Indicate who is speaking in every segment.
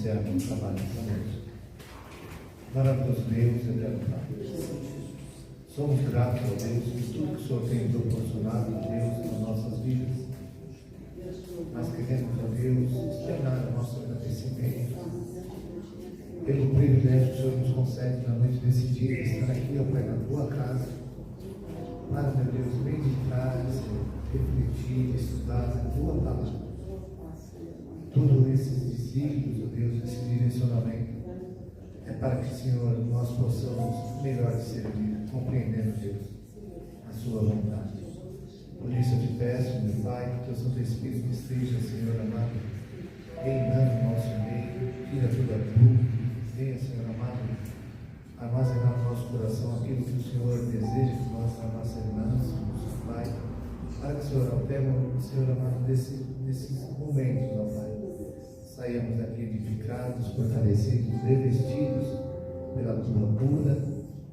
Speaker 1: iniciarmos o trabalho esta noite. Maravilhoso Deus, eterno Pai. Somos gratos a Deus por tudo que o Senhor tem proporcionado, Deus, nas nossas vidas. Mas queremos, ó Deus, externar o nosso agradecimento pelo privilégio que o Senhor nos concede na noite desse dia, de estar aqui, ó Pai, na tua casa, para, meu Deus, meditar, refletir, estudar a tua palavra. Todos esses desígnios, ó Deus, esse direcionamento é para que, Senhor, nós possamos melhor servir, compreendendo, Deus, a sua vontade. Por isso eu te peço, meu Pai, que o teu Santo Espírito esteja, Senhor amado, reinando no nosso meio, tira toda a dúvida, venha, Senhor amado, armazenar no nosso coração aquilo que o Senhor deseja que nós armazenamos, nosso Pai, para que, Senhor, até, Senhor amado, nesses momentos, ó Pai, saímos daqui edificados, fortalecidos, revestidos pela tua pura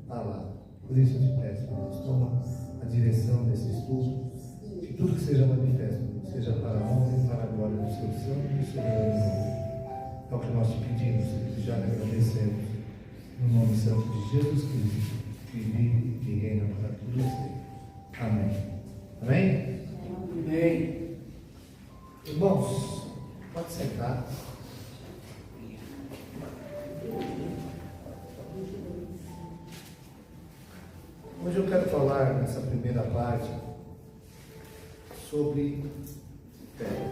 Speaker 1: palavra. Por isso eu te peço, Deus, toma a direção desse estudo, que tudo que seja manifesto seja para a honra e para a glória do seu santo e soberano nome. É o que nós te pedimos e já te agradecemos, no nome santo de Jesus Cristo, que vive e reina para todos sempre. Amém. Amém? Amém. Irmãos, pode sentar. Hoje eu quero falar nessa primeira parte sobre fé.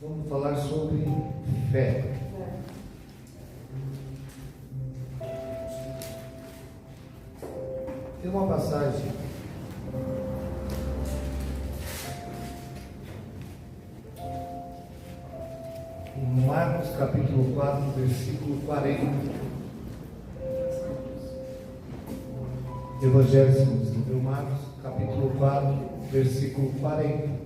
Speaker 1: Vamos falar sobre fé. Tem uma passagem em Marcos capítulo 4, versículo 40. Evangelho segundo escreveu Marcos, capítulo 4, versículo 40.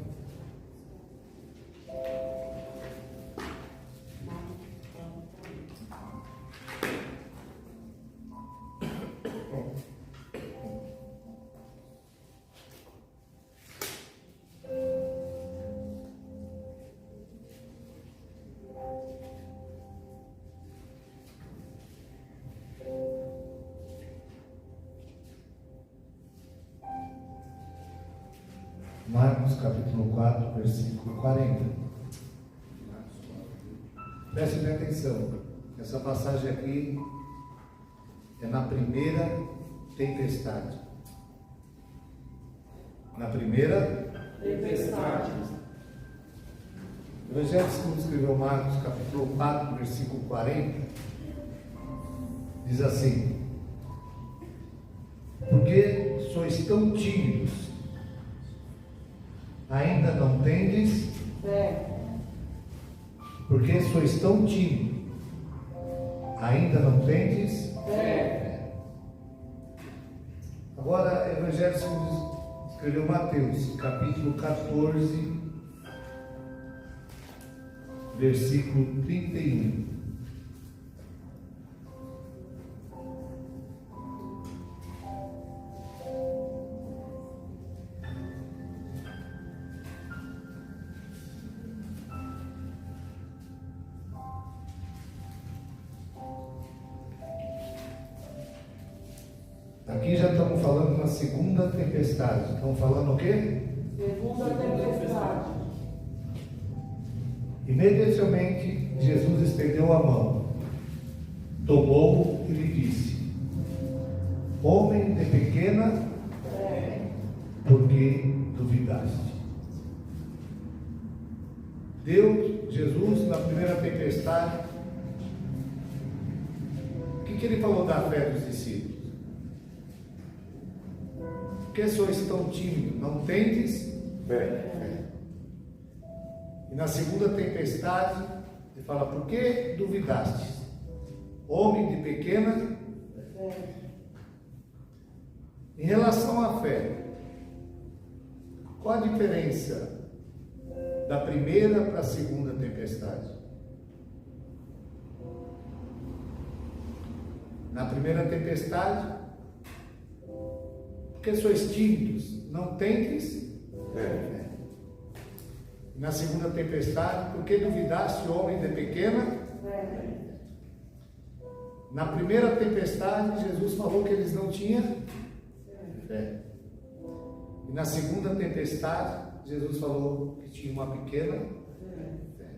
Speaker 1: Marcos capítulo 4, versículo 40. Preste bem atenção. Essa passagem aqui é na primeira tempestade. Na primeira tempestade. O Evangelho segundo escreveu Marcos capítulo 4, versículo 40. Diz assim: porque sois tão tímidos, ainda não tendes fé. Porque sois tão tímidos, ainda não tendes fé. Agora, Evangelho segundo escreveu Mateus, capítulo 14, versículo 31. Aqui já estamos falando na segunda tempestade. Estamos falando o quê?
Speaker 2: Segunda tempestade.
Speaker 1: Imediatamente Jesus estendeu a mão, tomou-o e lhe disse: homem de pequena fé, por que duvidaste? Jesus, na primeira tempestade, o que ele falou da fé dos discípulos? Por que sois tão tímidos? Não tendes fé. E na segunda tempestade, ele fala: por que duvidastes? Homem de pequena fé. Em relação à fé, qual a diferença da primeira para a segunda tempestade? Na primeira tempestade, porque sois tímidos, não tendes Fé. Na segunda tempestade, por que duvidaste, homem de pequena? Na primeira tempestade, Jesus falou que eles não tinham fé. E na segunda tempestade, Jesus falou que tinha uma pequena fé.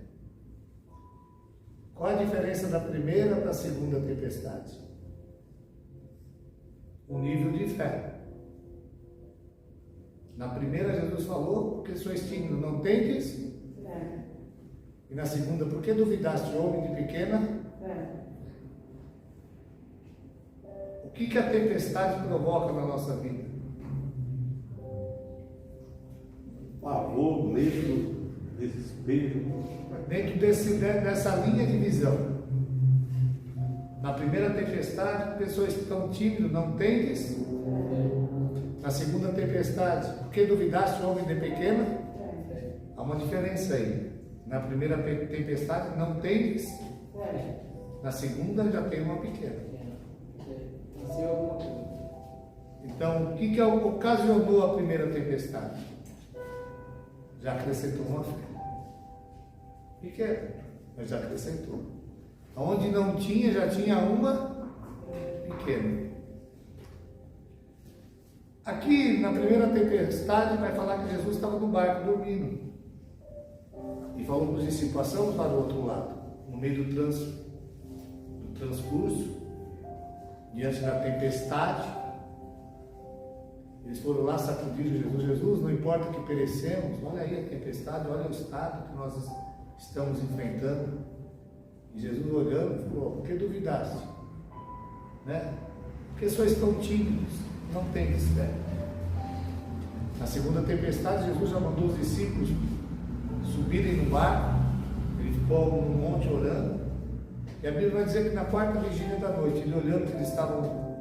Speaker 1: Qual a diferença da primeira para a segunda tempestade? O nível de fé. Na primeira, Jesus falou, porque sois tímidos, não tendes? E na segunda, por que duvidaste, homem de pequena? O que a tempestade provoca na nossa vida?
Speaker 3: Pavor, medo, desespero.
Speaker 1: Dentro dessa linha de visão. Na primeira tempestade, pessoas que estão tímidas, não tendes? Na segunda tempestade, por que duvidaste, homem de pequena? Há uma diferença aí. Na primeira tempestade, não tendes? Na segunda, já tem uma pequena. Então, o que ocasionou a primeira tempestade? Já acrescentou uma fé. Pequena, mas já acrescentou. Onde não tinha, já tinha uma pequena. Aqui, na primeira tempestade, vai falar que Jesus estava no barco dormindo. E falou para os discípulos, passamos para o outro lado, no meio do transcurso, diante da tempestade. Eles foram lá sacudir Jesus. Jesus, não importa que perecemos, olha aí a tempestade, olha o estado que nós estamos enfrentando. E Jesus olhando, falou, por que duvidaste? Né? Porque só estão tímidos, não tem fé. Na segunda tempestade, Jesus já mandou os discípulos subirem no barco. Ele ficou no monte orando. E a Bíblia vai dizer que na quarta vigília da noite, ele olhando que eles estavam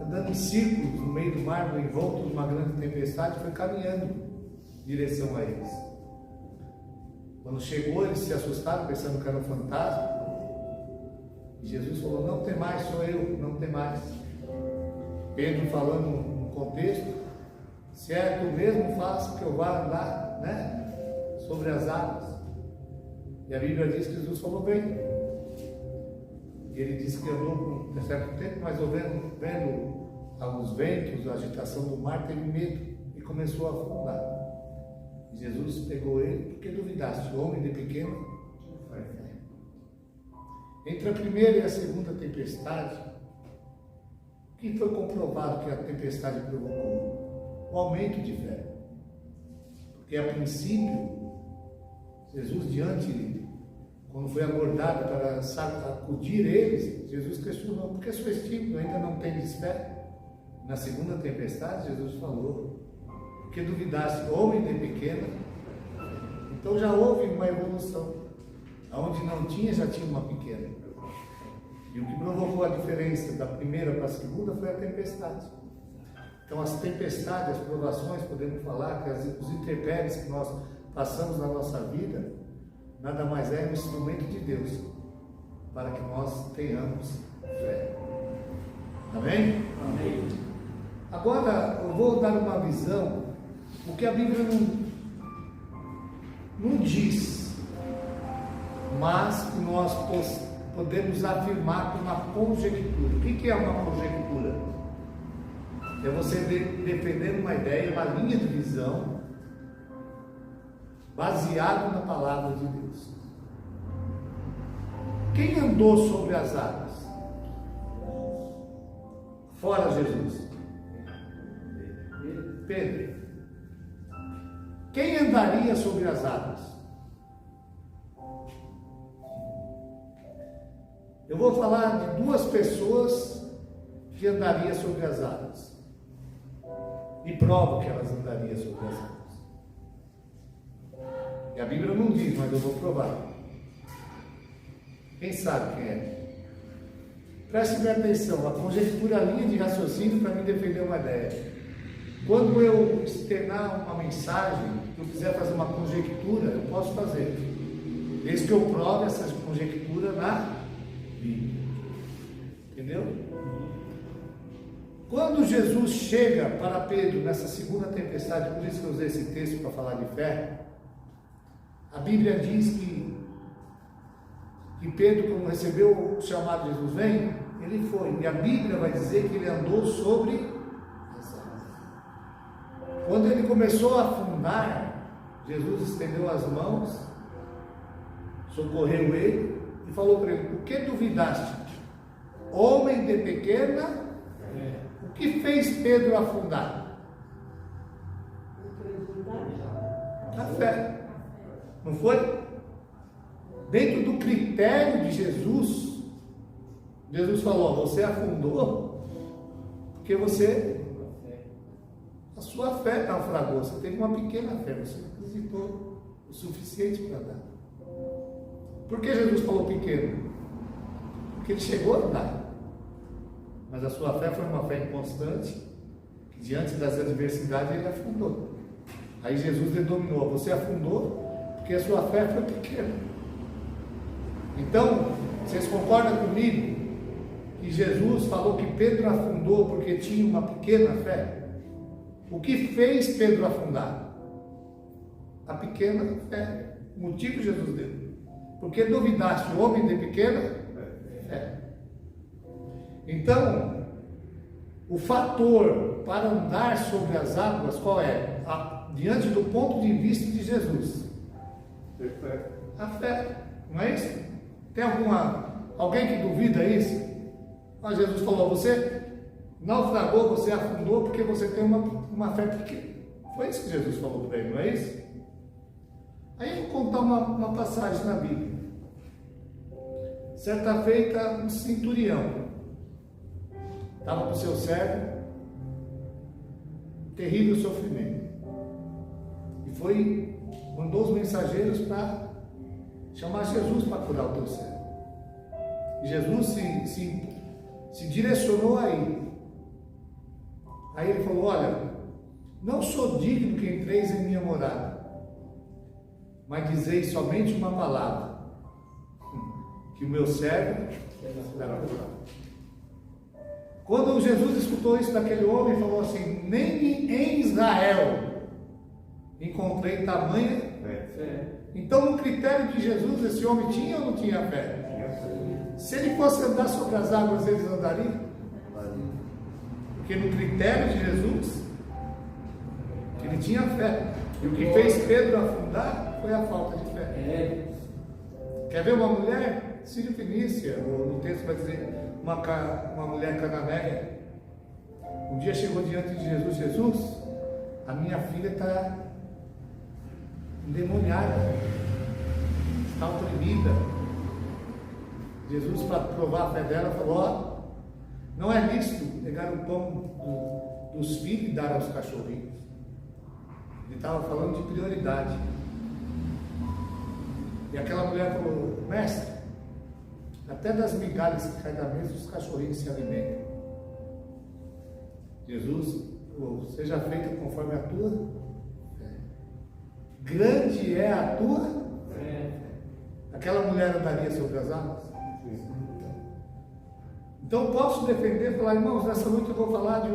Speaker 1: andando em círculos no meio do mar, envolto de uma grande tempestade, foi caminhando em direção a eles. Quando chegou, eles se assustaram, pensando que era um fantasma. E Jesus falou, não tem mais, sou eu, não tem mais. Pedro falando no contexto, se é tu mesmo, faça que eu vá andar, né, sobre as águas. E a Bíblia diz que Jesus falou, vem. E ele disse que andou por um certo tempo, mas vendo alguns ventos, a agitação do mar, teve medo e começou a afundar. E Jesus pegou ele, porque duvidaste, homem de pequena fé. Entre a primeira e a segunda tempestade, o que foi comprovado que a tempestade provocou? O aumento de fé. Porque a princípio, Jesus quando foi abordado para acudir eles, Jesus questionou, por que sois tímidos, ainda não tendes fé? Na segunda tempestade, Jesus falou, porque duvidaste, homem de pequena. Então já houve uma evolução. Onde não tinha, já tinha uma pequena. E o que provocou a diferença da primeira para a segunda foi a tempestade. Então as tempestades, as provações, podemos falar que os intempéries que nós passamos na nossa vida, nada mais é um instrumento de Deus para que nós tenhamos fé. Amém?
Speaker 3: Amém.
Speaker 1: Agora eu vou dar uma visão, o que a Bíblia não diz, mas que nós podemos afirmar com uma conjectura. O que é uma conjectura? É você defender uma ideia, uma linha de visão, baseado na palavra de Deus. Quem andou sobre as águas? Fora Jesus. Pedro. Quem andaria sobre as águas? Eu vou falar de duas pessoas que andariam sobre as águas. E provo que elas andariam sobre as águas. E a Bíblia não diz, mas eu vou provar. Quem sabe quem é? Preste bem atenção, a conjectura, a linha de raciocínio para me defender uma ideia. Quando eu externar uma mensagem, eu quiser fazer uma conjectura, eu posso fazer. Desde que eu prove essa conjectura na Bíblia. Entendeu? Quando Jesus chega para Pedro nessa segunda tempestade, por isso que eu usei esse texto para falar de fé, a Bíblia diz que Pedro, quando recebeu o chamado de Jesus, vem, ele foi. E a Bíblia vai dizer que ele andou sobre as águas. Quando ele começou a afundar, Jesus estendeu as mãos, socorreu ele e falou para ele: por que duvidaste? Homem de pequena fé. O que fez Pedro afundar? A fé. Não foi? Dentro do critério de Jesus, Jesus falou: você afundou porque a sua fé naufragou. Você teve uma pequena fé, você não acreditou o suficiente para dar. Por que Jesus falou pequeno? Porque ele chegou a andar, mas a sua fé foi uma fé inconstante, que diante das adversidades ele afundou. Aí Jesus denominou: você afundou porque a sua fé foi pequena. Então, vocês concordam comigo que Jesus falou que Pedro afundou porque tinha uma pequena fé? O que fez Pedro afundar? A pequena fé. O motivo Jesus deu: porque duvidaste, o homem de pequena fé. Então, o fator para andar sobre as águas qual é? Diante do ponto de vista de Jesus, a fé, não é isso? Tem alguém que duvida isso? Mas Jesus falou: você naufragou, você afundou porque você tem uma fé pequena. Foi isso que Jesus falou para ele, não é isso? Aí eu vou contar uma passagem na Bíblia. Certa feita, um centurião estava com seu servo, terrível sofrimento, e mandou os mensageiros para chamar Jesus para curar o teu servo. E Jesus se direcionou a ele. Aí ele falou: olha, não sou digno que entreis em minha morada, mas dizeis somente uma palavra, que o meu servo será curado. Quando Jesus escutou isso daquele homem, falou assim: nem em Israel encontrei tamanha fé. Então, no critério de Jesus, esse homem tinha ou não tinha fé? Se ele fosse andar sobre as águas, eles andariam? Porque no critério de Jesus, ele tinha fé. E o que fez Pedro afundar foi a falta de fé. Quer ver uma mulher sírio-fenícia, ou no texto vai dizer uma mulher cananeia, um dia chegou diante de Jesus: Jesus, a minha filha está endemoniada, está oprimida. Jesus, para provar a fé dela, falou: ó, não é lícito pegar o pão dos filhos e dar aos cachorrinhos. Ele estava falando de prioridade. E aquela mulher falou: mestre, até das migalhas que caem da mesa, os cachorrinhos se alimentam. Jesus falou: seja feita conforme a tua fé. Grande é a tua fé. Aquela mulher andaria sobre as águas? Então posso defender e falar: irmãos, nessa noite eu vou falar de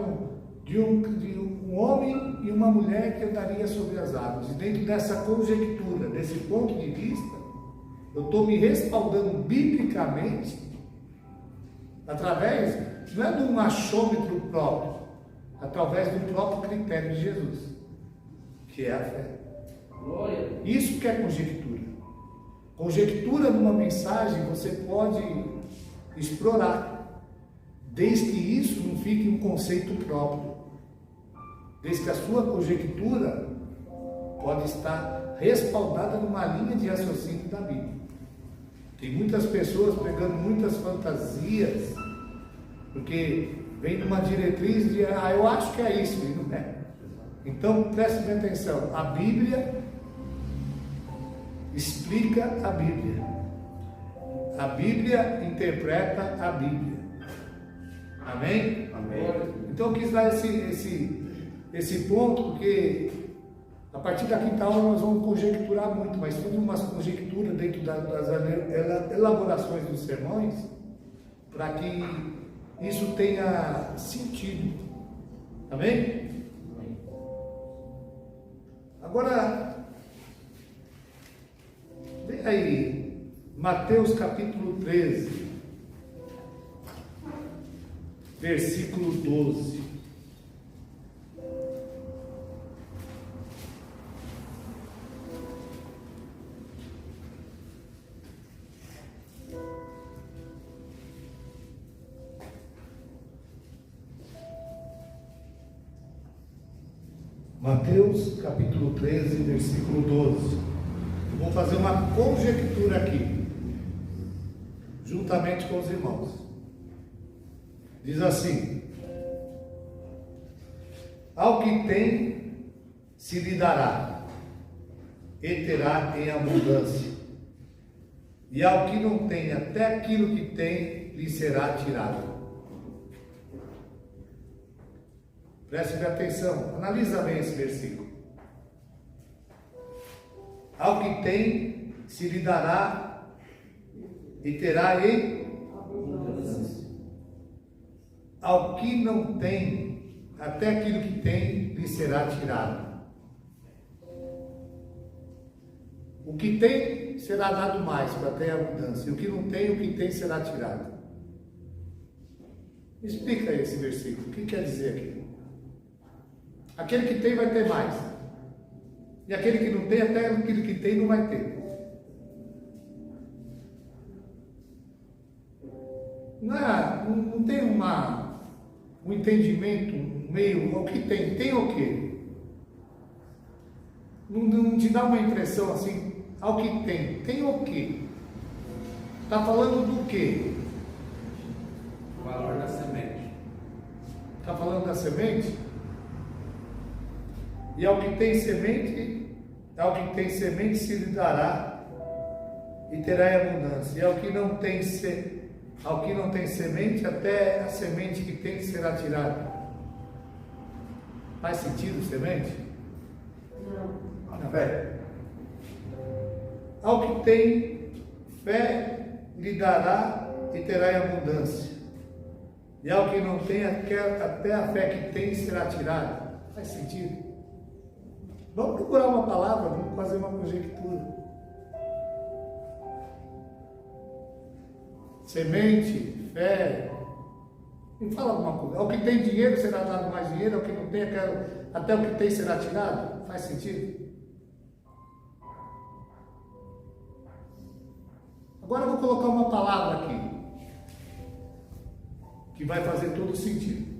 Speaker 1: um homem e uma mulher que andaria sobre as águas. E dentro dessa conjectura, desse ponto de vista, eu estou me respaldando biblicamente, através, não é de um achômetro próprio, através do próprio critério de Jesus, que é a fé. Isso que é conjectura. Conjectura numa mensagem você pode explorar, desde que isso não fique um conceito próprio, desde que a sua conjectura pode estar respaldada numa linha de raciocínio da Bíblia. Tem muitas pessoas pregando muitas fantasias, porque vem numa diretriz de: eu acho que é isso, e não é. Então preste bem atenção: a Bíblia explica a Bíblia, a Bíblia interpreta a Bíblia. Amém?
Speaker 3: Amém.
Speaker 1: Então eu quis dar esse ponto, porque a partir da quinta aula nós vamos conjecturar muito, mas tudo uma conjectura dentro das elaborações dos sermões, para que isso tenha sentido. Amém? Agora, vem aí, Mateus capítulo 13, versículo 12. Mateus capítulo 13, versículo 12. Eu vou fazer uma conjectura aqui, juntamente com os irmãos. Diz assim: ao que tem, se lhe dará, e terá em abundância. E ao que não tem, até aquilo que tem, lhe será tirado. Preste atenção, analisa bem esse versículo. Ao que tem, se lhe dará, e terá em abundância. Ao que não tem, até aquilo que tem, lhe será tirado. O que tem, será dado mais para ter abundância. E o que não tem, o que tem, será tirado. Explica esse versículo, o que quer dizer aqui? Aquele que tem vai ter mais. E aquele que não tem, até aquele que tem não vai ter. Não tem um entendimento, um meio, o que tem? Tem o quê? Não te dá uma impressão assim, ao que tem? Tem o quê? Está falando do quê?
Speaker 3: O valor da semente.
Speaker 1: Está falando da semente? E ao que tem semente, se lhe dará e terá em abundância. E ao que não tem semente, até a semente que tem será tirada. Faz sentido semente?
Speaker 2: Não.
Speaker 1: Não. Fé. Ao que tem fé, lhe dará e terá em abundância. E ao que não tem, até a fé que tem será tirada. Faz sentido? Vamos procurar uma palavra, vamos fazer uma conjectura. Semente, fé. Me fala alguma coisa. Ao que tem dinheiro será dado mais dinheiro, ao que não tem, até o que tem será tirado. Faz sentido? Agora eu vou colocar uma palavra aqui, que vai fazer todo sentido.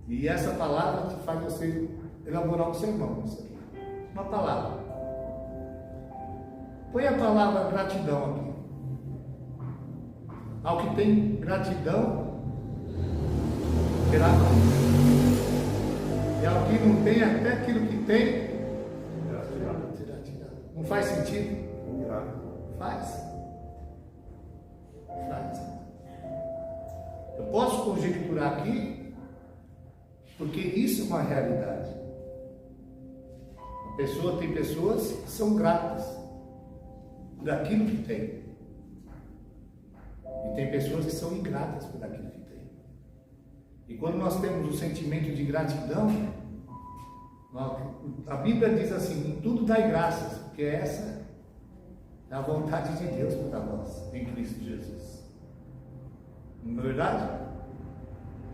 Speaker 1: E essa palavra faz você elaborar um sermão. Isso aqui. Uma palavra. Põe a palavra gratidão aqui. Ao que tem gratidão, terá mais. E ao que não tem, até aquilo que tem, será tirado. Não faz sentido? Faz. Eu posso conjecturar aqui, porque isso é uma realidade. Tem pessoas que são gratas daquilo que tem. E tem pessoas que são ingratas por aquilo que tem. E quando nós temos o sentimento de gratidão, a Bíblia diz assim: em tudo dai graças, porque essa é a vontade de Deus para nós, em Cristo Jesus. Não é verdade?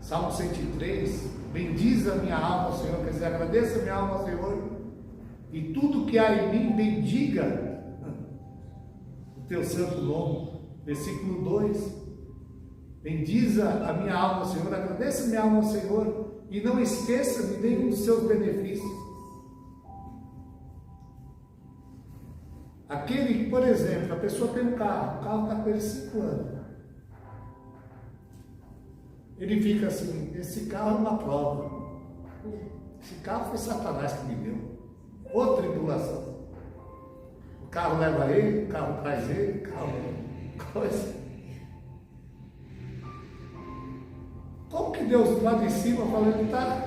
Speaker 1: Salmo 103: bendize a minha alma, Senhor, quer dizer, agradeça a minha alma, Senhor, e tudo que há em mim, bendiga o teu santo nome. Versículo 2: bendiza a minha alma, Senhor, agradeça a minha alma, Senhor, e não esqueça de nenhum dos seus benefícios. Aquele que, por exemplo, a pessoa tem um carro, o carro está com ele 5 anos. Ele fica assim: esse carro é uma prova. Esse carro foi Satanás que me deu. Outra tribulação. O carro leva ele, o carro traz ele, o carro coisa. Como que Deus lá de cima falando, ele está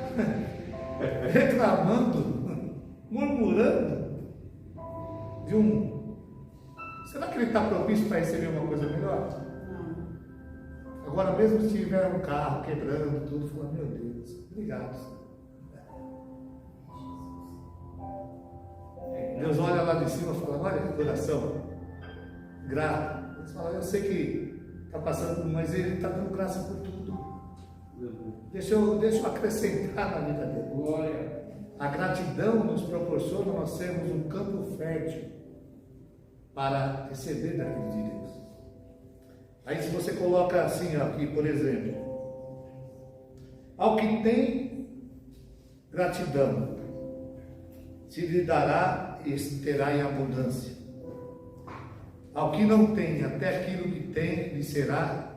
Speaker 1: reclamando, murmurando de um. Será que ele está propício para receber uma coisa melhor?
Speaker 2: Não.
Speaker 1: Agora, mesmo se tiver um carro quebrando, tudo, fala: meu Deus, Obrigado. Deus olha lá de cima e fala, olha que coração grato. Deus fala, eu sei que está passando por, mas Ele está dando graça por tudo. Deixa eu acrescentar na vida dele.
Speaker 3: Glória.
Speaker 1: A gratidão nos proporciona nós sermos um campo fértil para receber daquilo de Deus. Aí se você coloca assim, ó, aqui, por exemplo, ao que tem gratidão, se lhe dará e terá em abundância. Ao que não tem, até aquilo que tem lhe será tirado.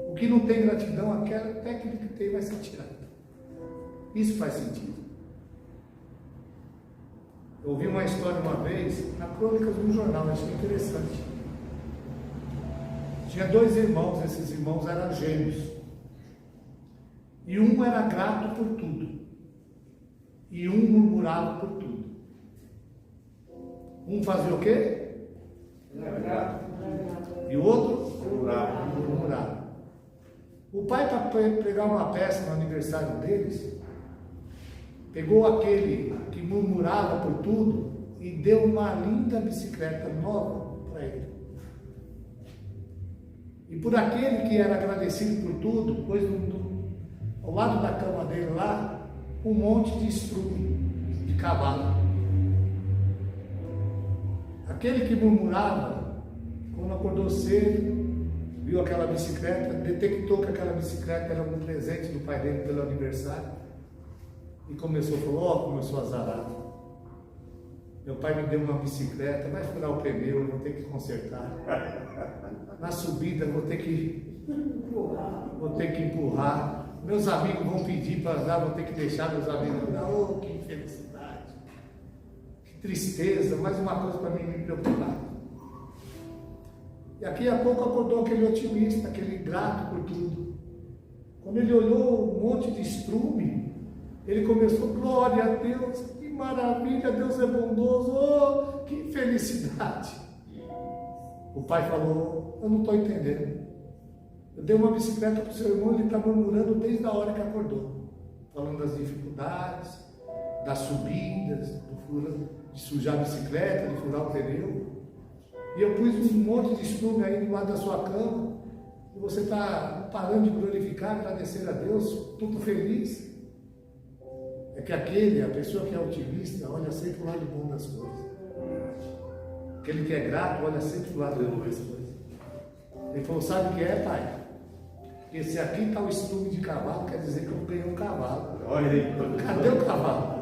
Speaker 1: O que não tem gratidão, até aquilo que tem vai ser tirado. Isso faz sentido. Eu ouvi uma história uma vez, na crônica de um jornal, achei interessante. Tinha 2 irmãos, esses irmãos eram gêmeos. E um era grato por tudo. E um murmurava por tudo. Um fazia o quê? E o outro? Murmurava. O pai, para pregar uma peça no aniversário deles, pegou aquele que murmurava por tudo e deu uma linda bicicleta nova para ele. E por aquele que era agradecido por tudo, pôs ao lado da cama dele lá, um monte de estrume de cavalo. Aquele que murmurava, quando acordou cedo, viu aquela bicicleta, detectou que aquela bicicleta era um presente do pai dele pelo aniversário, e começou a zarar. Meu pai me deu uma bicicleta, vai furar o pneu, eu vou ter que consertar. Na subida vou ter que empurrar. Meus amigos vão pedir para andar, vou ter que deixar meus amigos andar. Oh, que infelicidade, que tristeza, mais uma coisa para mim me preocupar. E aqui a pouco acordou aquele otimista, aquele grato por tudo. Quando ele olhou um monte de estrume, ele começou, glória a Deus, que maravilha, Deus é bondoso, oh, que felicidade. O pai falou, eu não estou entendendo. Eu dei uma bicicleta para o seu irmão, ele está murmurando desde a hora que acordou. Falando das dificuldades, das subidas, de sujar a bicicleta, de furar o pneu. E eu pus um monte de estrume aí do lado da sua cama, e você está parando de glorificar, agradecer a Deus, tudo feliz. É que a pessoa que é otimista, olha sempre o lado bom das coisas. Aquele que é grato, olha sempre o lado bom das coisas. Ele falou, sabe o que é, pai? Porque se aqui está o estrume de cavalo, quer dizer que eu ganhei um cavalo. Cadê o cavalo?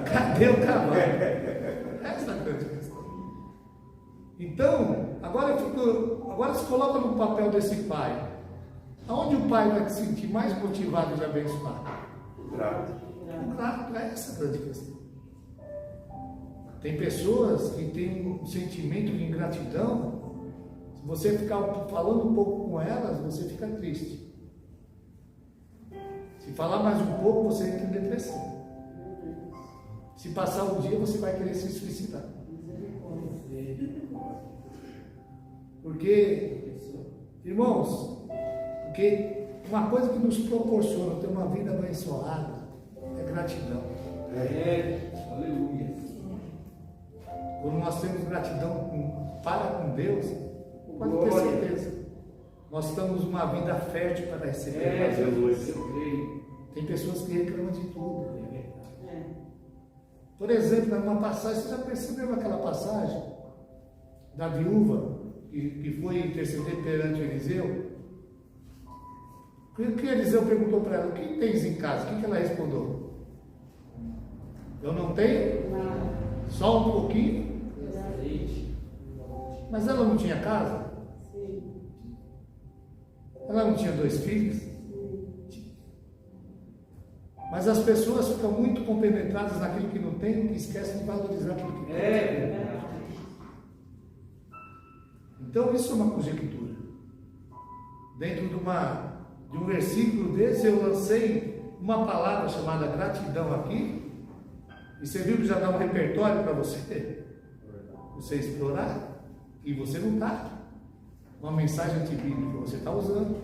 Speaker 1: Cadê o cavalo? Essa é a grande questão. Então, agora se coloca no papel desse pai. Aonde o pai vai se sentir mais motivado de abençoar? Grato, é essa a grande questão. Tem pessoas que têm um sentimento de ingratidão. Se você ficar falando um pouco com elas, você fica triste. Se falar mais um pouco, você entra em depressão. Se passar um dia, você vai querer se suicidar. Porque, irmãos, uma coisa que nos proporciona ter uma vida abençoada é gratidão.
Speaker 3: Aleluia.
Speaker 1: Quando nós temos gratidão para com Deus, pode ter certeza, nós estamos numa vida fértil para receber mais Jesus. Tem pessoas que reclamam de tudo. Por exemplo, numa passagem, você já percebeu aquela passagem da viúva que foi interceder perante Eliseu? O que Eliseu perguntou para ela? O que tens em casa? O que ela respondeu? Eu não tenho? Só um pouquinho? Mas ela não tinha casa? Ela não tinha 2 filhos? Mas as pessoas ficam muito compenetradas naquilo que não tem, que esquecem de valorizar aquilo que tem. Então isso é uma conjectura. Dentro de um versículo desse, eu lancei uma palavra chamada gratidão aqui, e você viu que já dá um repertório para você explorar, e você não está. Uma mensagem antibíblica você está usando.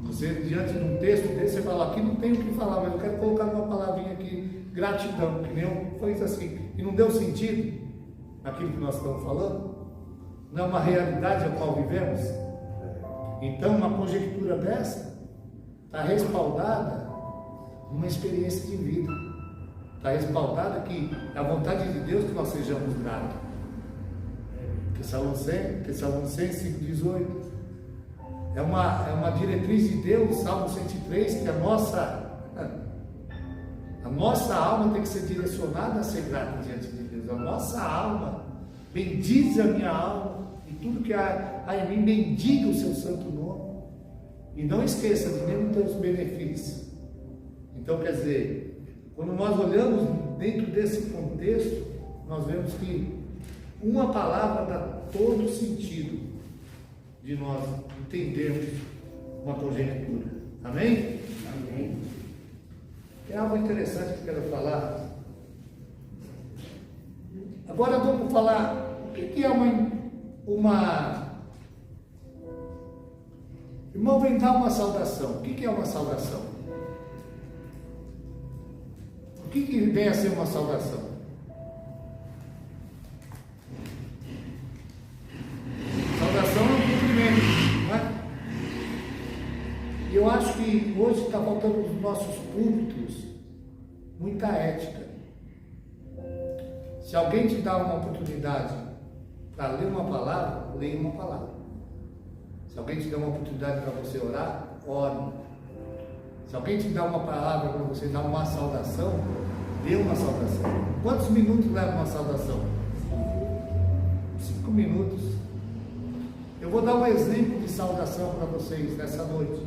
Speaker 1: Você, diante de um texto desse, você fala, aqui não tem o que falar, mas eu quero colocar uma palavrinha aqui, gratidão, que nem eu falei assim, e não deu sentido aquilo que nós estamos falando, não é uma realidade a qual vivemos. Então, uma conjectura dessa está respaldada numa experiência de vida, está respaldada que é a vontade de Deus que nós sejamos gratos. Tessalonicenses 5,18 é uma diretriz de Deus, Salmo 103, que a nossa alma tem que ser direcionada a ser grata diante de Deus. A nossa alma, bendize a minha alma, e tudo que há em mim, bendiga o seu santo nome. E não esqueça de nenhum dos teus benefícios. Então, quer dizer, quando nós olhamos dentro desse contexto, nós vemos que uma palavra dá todo o sentido de nós entendermos uma conjectura. Amém?
Speaker 2: Amém.
Speaker 1: É algo interessante que eu quero falar. Agora vamos falar o que é uma... Irmão, vem dar uma saudação. O que é uma saudação? O que vem a ser uma saudação? Saudação é um cumprimento, não é? E eu acho que hoje está faltando nos nossos púlpitos muita ética. Se alguém te dá uma oportunidade para ler uma palavra, leia uma palavra. Se alguém te dá uma oportunidade para você orar, ore. Se alguém te dá uma palavra para você dar uma saudação, dê uma saudação. Quantos minutos leva uma saudação? 5 minutos. Eu vou dar um exemplo de saudação para vocês nessa noite,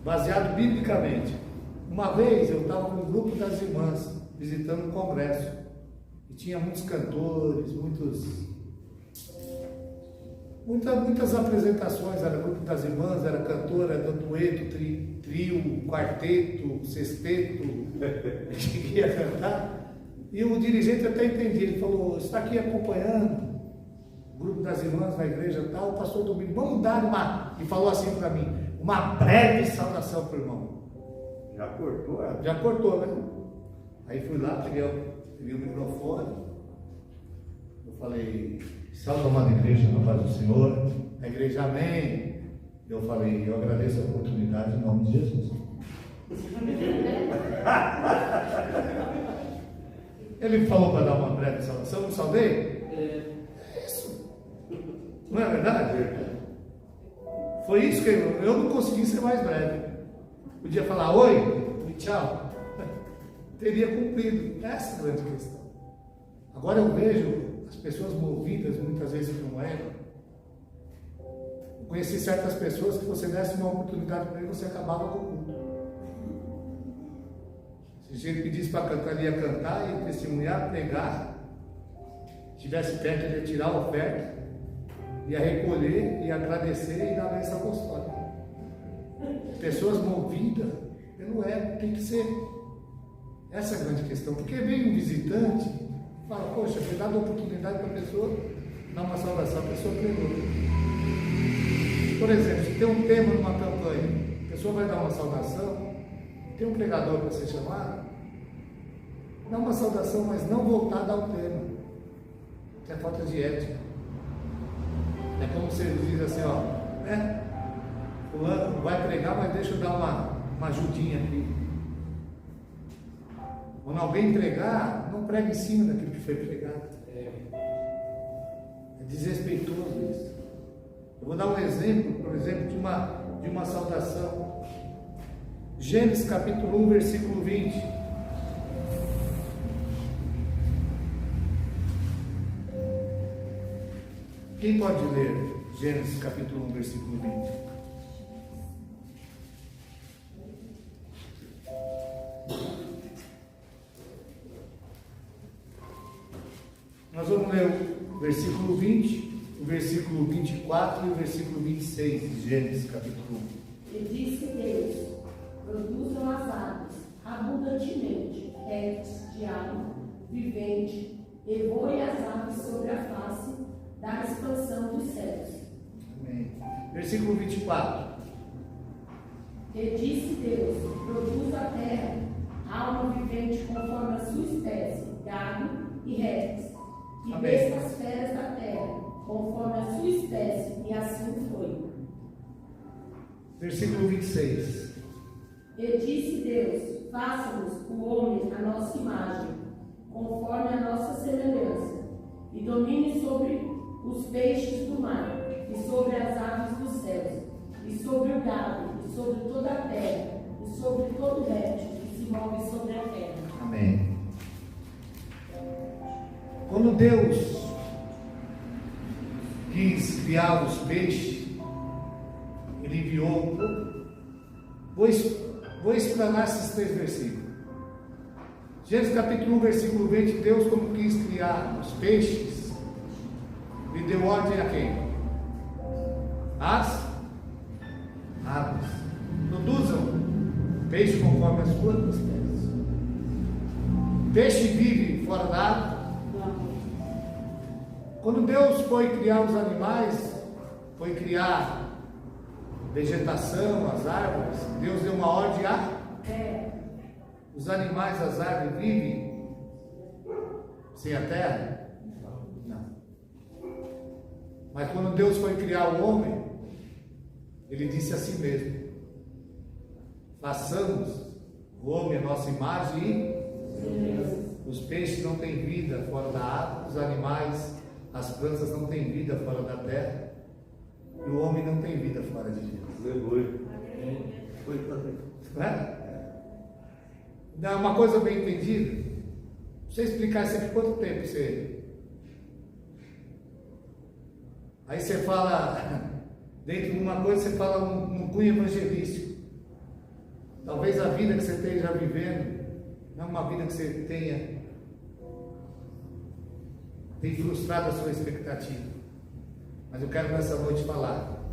Speaker 1: baseado biblicamente. Uma vez eu estava com um grupo das irmãs visitando um congresso e tinha muitos cantores, muitas apresentações. Era grupo das irmãs, era cantora, era dueto, trio, quarteto, sexteto, que ia cantar. E o dirigente até entendia, ele falou: está aqui acompanhando o grupo das irmãs na igreja tal, o pastor Domingos, vamos dar uma, e falou assim para mim, uma breve saudação para o irmão.
Speaker 2: Já cortou, é?
Speaker 1: Já cortou, né? Aí fui lá, peguei o microfone, eu falei: salve, amada igreja, na paz do Senhor. A igreja, amém. Eu falei: eu agradeço a oportunidade em nome de Jesus. Ele falou para dar uma breve saudação, não saudei? É isso. Não é verdade? Foi isso que eu não consegui ser mais breve. Podia falar oi e tchau. Teria cumprido. Essa é a grande questão. Agora eu vejo as pessoas movidas, muitas vezes não é. Eu conheci certas pessoas que você desse uma oportunidade para ele, você acabava com o culto. Se ele pedisse para cantar, ele ia cantar, ia testemunhar, pregar. Se tivesse perto, ele ia tirar a oferta, ia recolher, ia agradecer e dar a bênção apostólica. Pessoas movidas pelo ego, tem que ser. Essa é a grande questão. Porque vem um visitante, fala: poxa, foi dada a oportunidade para a pessoa dar uma saudação, a pessoa pregou. Por exemplo, se tem um tema numa campanha, a pessoa vai dar uma saudação, tem um pregador para ser chamado, dá uma saudação, mas não voltada ao tema. Isso é falta de ética. É como se ele diz assim, ó, né? Fulano vai pregar, mas deixa eu dar uma ajudinha aqui. Quando alguém pregar, não prega em cima daquilo que foi pregado. É desrespeitoso isso. Eu vou dar um exemplo, por exemplo, de uma saudação. Gênesis capítulo 1, versículo 20. Quem pode ler Gênesis capítulo 1, versículo 20? Nós vamos ler o versículo 20, o versículo 24 e o versículo 26 de Gênesis capítulo 1.
Speaker 4: E disse Deus: produzam as aves abundantemente, répteis de água, vivente, e voem as aves sobre a face da expansão dos céus.
Speaker 1: Amém. Versículo 24.
Speaker 4: E disse Deus: produz a terra alma vivente conforme a sua espécie, gado e répteis, e
Speaker 1: Amém.
Speaker 4: bestas feras da terra, conforme a sua espécie, e assim foi.
Speaker 1: Versículo 26.
Speaker 4: E disse Deus: faça-nos o homem à nossa imagem, conforme a nossa semelhança, e domine sobre os peixes do mar, e sobre as aves dos céus, e sobre o gado, e sobre toda a terra, e sobre todo réptil que se move sobre a terra.
Speaker 1: Amém. Quando Deus quis criar os peixes, Ele enviou. Vou explanar esses 3 versículos. Gênesis capítulo 1, versículo 20. Deus, como quis criar os peixes, lhe deu ordem a quem? As aves. Produzam peixe conforme as suas espécies. Peixe vive fora da água. Quando Deus foi criar os animais, foi criar vegetação, as árvores, Deus deu uma ordem a os animais, as árvores vivem sem a terra? Não. Mas quando Deus foi criar o homem, Ele disse a si mesmo: façamos o homem a nossa imagem e os peixes não têm vida fora da água, os animais, as plantas não têm vida fora da terra, e o homem não tem vida fora de Deus.
Speaker 2: Aleluia.
Speaker 1: Não é? Não, uma coisa bem entendida. Você explicar isso aqui, quanto tempo você. Aí você fala, dentro de uma coisa, você fala num cunho evangelístico. Talvez a vida que você esteja vivendo não é uma vida que você tem frustrado a sua expectativa. Mas eu quero nessa noite falar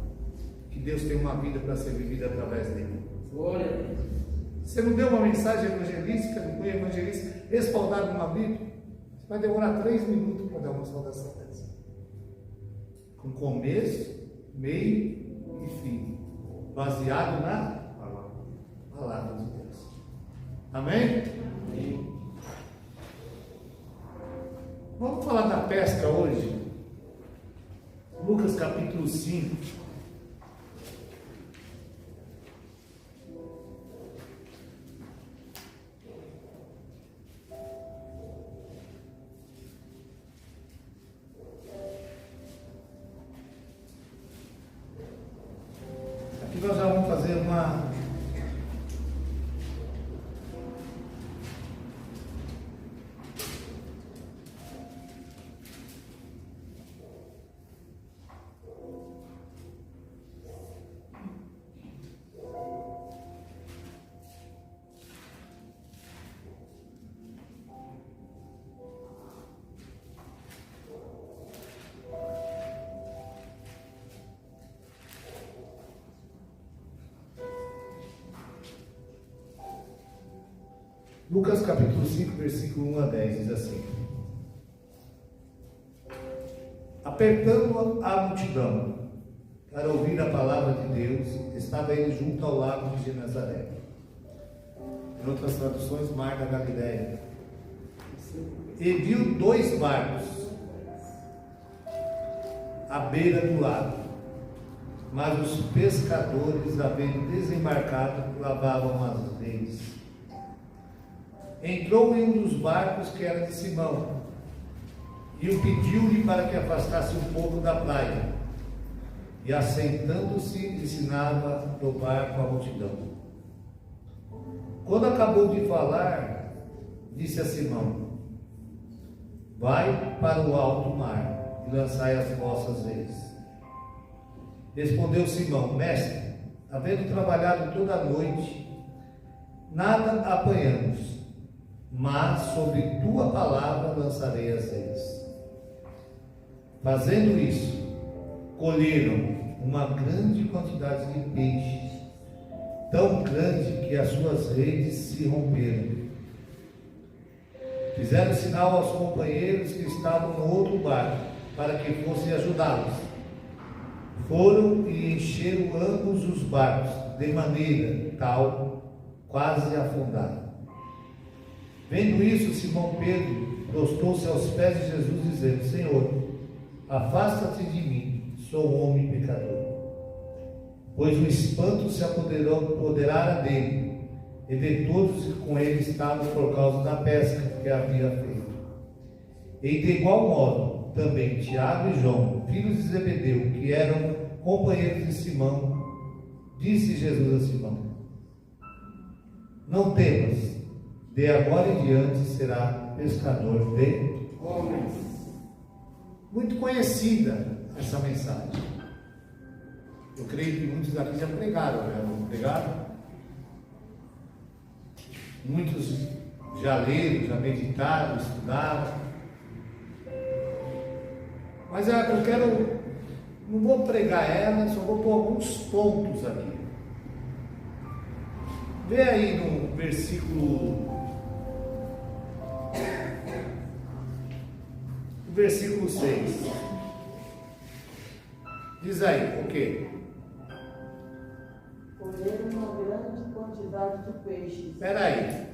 Speaker 1: que Deus tem uma vida para ser vivida através dele.
Speaker 3: Glória a Deus.
Speaker 1: Você não deu uma mensagem evangelística, um cunho evangelístico, respaldado numa Bíblia? Você vai demorar 3 minutos para dar uma saudação dessa. Com começo, meio e fim. Baseado na palavra de Deus. Amém?
Speaker 3: Amém.
Speaker 1: Vamos falar da pesca hoje. Lucas capítulo 5. Aqui nós já vamos fazer uma Lucas capítulo 5, versículo 1 a 10, diz assim: apertando a multidão para ouvir a palavra de Deus, estava ele junto ao lago de Genezaré. Em outras traduções, Mar da Galileia. E viu 2 barcos à beira do lago, mas os pescadores, havendo desembarcado, lavavam as redes. Entrou em um dos barcos, que era de Simão, e o pediu-lhe para que afastasse um pouco da praia, e assentando-se ensinava do barco a multidão. Quando acabou de falar, disse a Simão: vai para o alto mar e lançai as vossas redes. Respondeu Simão: mestre, havendo trabalhado toda a noite, nada apanhamos, mas sobre tua palavra lançarei as redes. Fazendo isso, colheram uma grande quantidade de peixes, tão grande que as suas redes se romperam. Fizeram sinal aos companheiros que estavam no outro barco, para que fossem ajudá-los. Foram e encheram ambos os barcos, de maneira tal, quase a afundar. Vendo isso, Simão Pedro prostou-se aos pés de Jesus, dizendo: Senhor, afasta-te de mim, sou um homem pecador. Pois o espanto se apoderara dele, e de todos que com ele estavam por causa da pesca que havia feito. E de igual modo, também Tiago e João, filhos de Zebedeu, que eram companheiros de Simão, disse Jesus a Simão: Não temas, de agora em diante será pescador de homens. Muito conhecida essa mensagem. Eu creio que muitos daqui já pregaram, não pregaram? Muitos já leram, já meditaram, estudaram. Mas eu quero, não vou pregar ela, só vou pôr alguns pontos aqui. Vê aí no versículo 6. Diz aí, o quê?
Speaker 5: Colheram uma grande quantidade de peixes.
Speaker 1: Espera aí.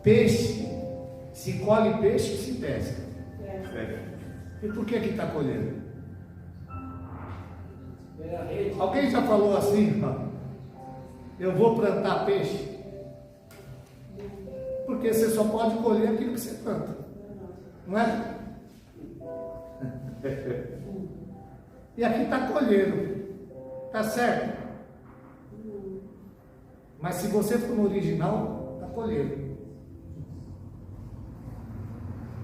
Speaker 1: Peixe, se colhe peixe, se pesca. E por que está colhendo? Alguém já falou assim, eu vou plantar peixe? Porque você só pode colher aquilo que você planta, não é? E aqui está colhendo, está certo? Mas se você for no original, está colhendo.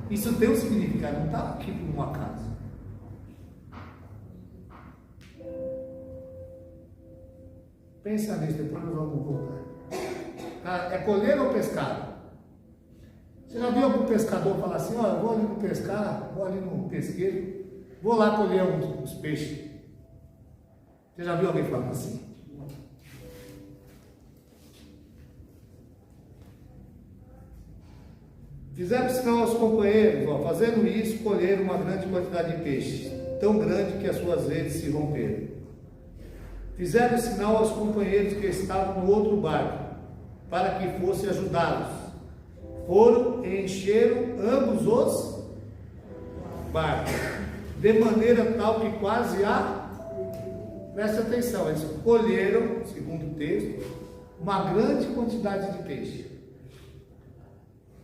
Speaker 1: Isso tem um significado, não está aqui por um acaso. Pensa nisso, depois nós vamos voltar. Tá? É colher ou pescar? Você já viu algum pescador falar assim: ó, eu vou ali no pescar, vou ali no pesqueiro, vou lá colher uns peixes? Você já viu alguém falando assim? Fizeram sinal aos companheiros, ó, fazendo isso, colheram uma grande quantidade de peixes, tão grande que as suas redes se romperam. Fizeram sinal aos companheiros que estavam no outro barco, para que fosse ajudá-los. Foram e encheram ambos os barcos, de maneira tal que quase preste atenção, eles colheram, segundo o texto, uma grande quantidade de peixe.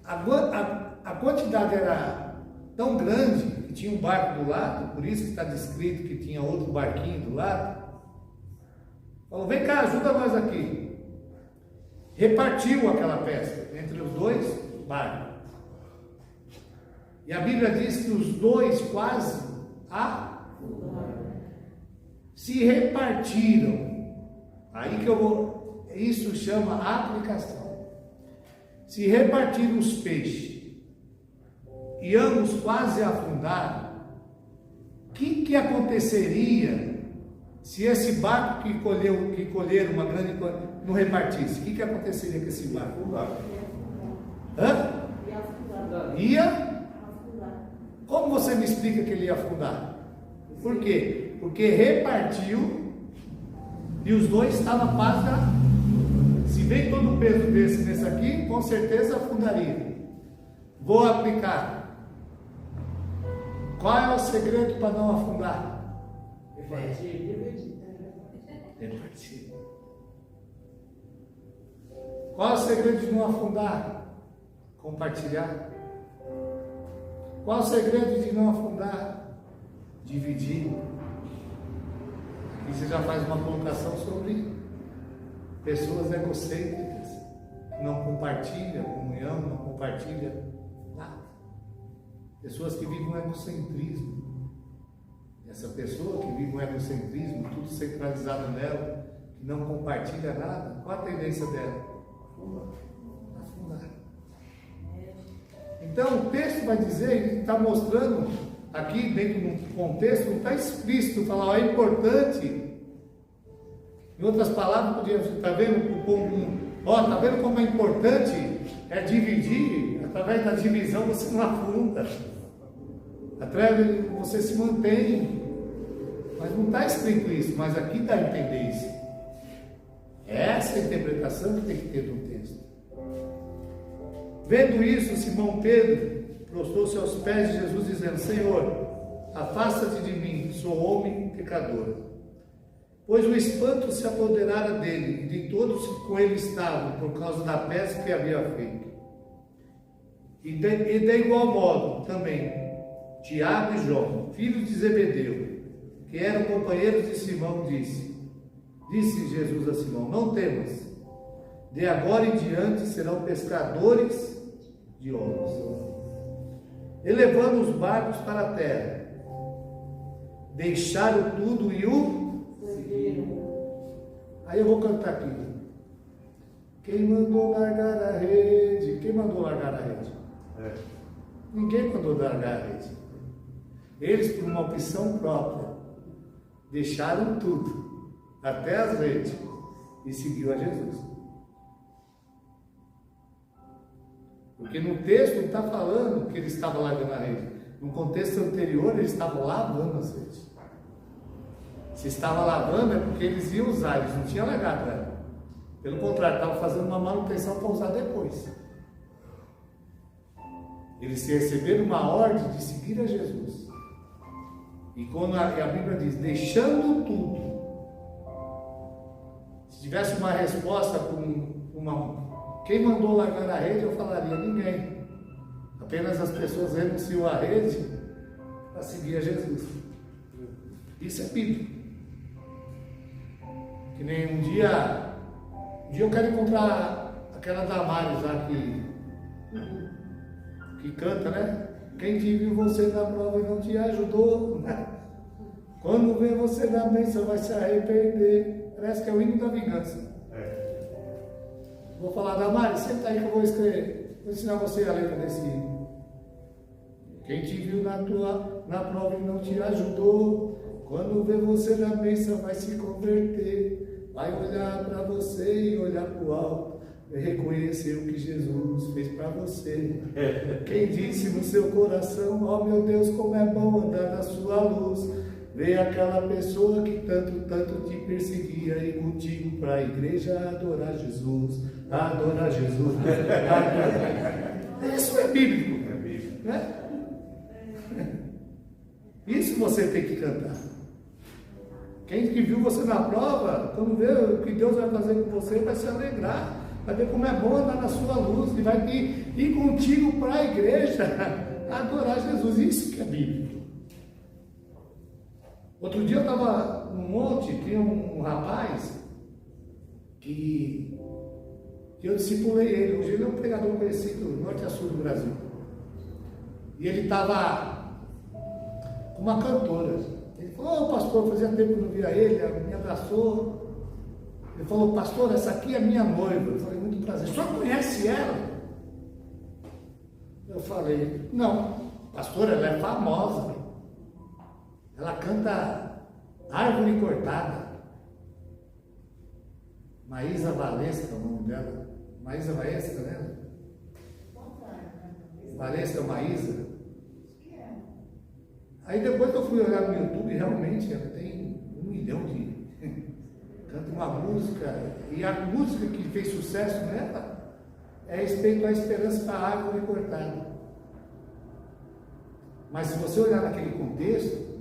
Speaker 1: A quantidade era tão grande que tinha um barco do lado, por isso que está descrito que tinha outro barquinho do lado. Falou: vem cá, ajuda nós aqui. Repartiu aquela pesca entre os dois barcos. E a Bíblia diz que os dois quase se repartiram. Aí que eu vou. Isso chama aplicação. Se repartiram os peixes e ambos quase afundaram, o que aconteceria se esse barco que colheram uma grande quantidade não repartisse? O que aconteceria com esse barco? Hã? Ia? Como você me explica que ele ia afundar? Por quê? Porque repartiu e os dois estavam quase Se vem todo o peso nesse aqui, com certeza afundaria. Vou aplicar. Qual é o segredo para não afundar? Repartir. Qual é o segredo de não afundar? Compartilhar. Qual é o segredo de não afundar? Dividir. E você já faz uma colocação sobre pessoas egocêntricas, que não compartilham comunhão, não compartilham nada. Pessoas que vivem um egocentrismo. Essa pessoa que vive um egocentrismo, tudo centralizado nela, que não compartilha nada, qual a tendência dela? Afundar. Então o texto vai dizer, ele está mostrando aqui dentro do contexto, não está explícito, falar, ó, é importante. Em outras palavras, podia estar vendo está vendo como é importante dividir, através da divisão você não afunda. A treva, você se mantém, mas não está escrito isso, mas aqui dá a entender isso. Essa é a interpretação que tem que ter do texto. Vendo isso, Simão Pedro prostrou-se aos pés de Jesus, dizendo: Senhor, afasta-te de mim, sou homem pecador. Pois o espanto se apoderara dele e de todos que com ele estavam, por causa da peça que havia feito. E de igual modo também Tiago e João, filhos de Zebedeu, que eram companheiros de Simão, disse Jesus a Simão: não temas, de agora em diante serão pescadores de homens. Elevando os barcos para a terra, deixaram tudo e o seguiram. Aí eu vou cantar aqui. Quem mandou largar a rede? Quem mandou largar a rede? Ninguém mandou largar a rede. Eles, por uma opção própria, deixaram tudo, até as redes, e seguiu a Jesus. Porque no texto não está falando que ele estava largando a rede. No contexto anterior, eles estavam lavando as redes. Se estava lavando é porque eles iam usar, eles não tinham largado ela. Pelo contrário, estavam fazendo uma manutenção para usar depois. Eles receberam uma ordem de seguir a Jesus. E quando a Bíblia diz, deixando tudo, se tivesse uma resposta com quem mandou largar a rede, eu falaria: ninguém. Apenas as pessoas renunciam à rede para seguir a Jesus. Isso é bíblico. Que nem um dia eu quero encontrar aquela Damares lá que canta, né? Quem te viu você na prova e não te ajudou, né? Quando vê você na bênção vai se arrepender. Parece que é o hino da vingança. Vou falar: Damares, senta aí que eu vou escrever. Vou ensinar você a letra desse hino. Quem te viu na prova e não te ajudou, quando vê você na bênção vai se converter. Vai olhar para você e olhar para o alto, e reconhecer o que Jesus fez para você. Quem disse no seu coração: oh meu Deus, como é bom andar na sua luz. Vê aquela pessoa que tanto te perseguia e contigo para a igreja adorar Jesus. Adorar Jesus. Isso é bíblico. Né? Isso você tem que cantar. Quem que viu você na prova, quando vê o que Deus vai fazer com você, vai se alegrar. Vai ver como é bom andar na sua luz. E vai ir contigo para a igreja adorar Jesus. Isso que é bíblico. Outro dia eu estava num monte, tinha um rapaz que eu discipulei ele. Hoje ele é um pregador conhecido do norte a sul do Brasil. E ele estava com uma cantora. Ele falou: pastor, fazia tempo que eu não via ele, me abraçou. Ele falou: pastor, essa aqui é minha noiva. Eu falei: muito prazer. O senhor conhece ela? Eu falei: não, pastor, ela é famosa. Ela canta Árvore Cortada. Maísa Valesca é o nome dela. Maísa Valesca, né? Valesca Maísa. Aí depois eu fui olhar no YouTube e realmente ela tem 1 milhão de... canta uma música. E a música que fez sucesso nela é a respeito à esperança da árvore cortada. Mas se você olhar naquele contexto,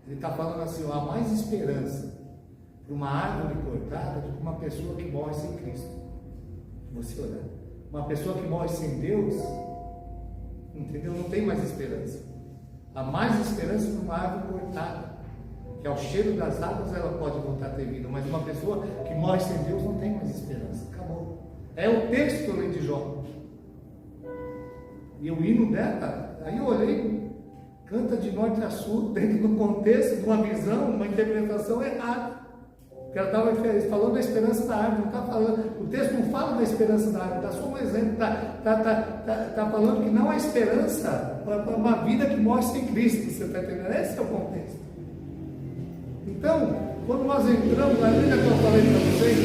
Speaker 1: ele está falando assim: há mais esperança para uma árvore cortada do que uma pessoa que morre sem Cristo. Você olhar, uma pessoa que morre sem Deus, entendeu? Não tem mais esperança. Há mais esperança para uma árvore cortada, que ao cheiro das águas ela pode voltar a ter vida, mas uma pessoa que morre sem Deus não tem mais esperança. Acabou. É o texto além de Jó. E o hino dela, aí eu olhei, canta de norte a sul, dentro do contexto de uma visão, uma interpretação errada. Porque ela estava falando da esperança da árvore, não está falando, o texto não fala da esperança da árvore, está só um exemplo, está falando que não há esperança para uma vida que morre sem Cristo. Você está entendendo? Esse é o contexto. Então, quando nós entramos, a lembra que eu falei para vocês,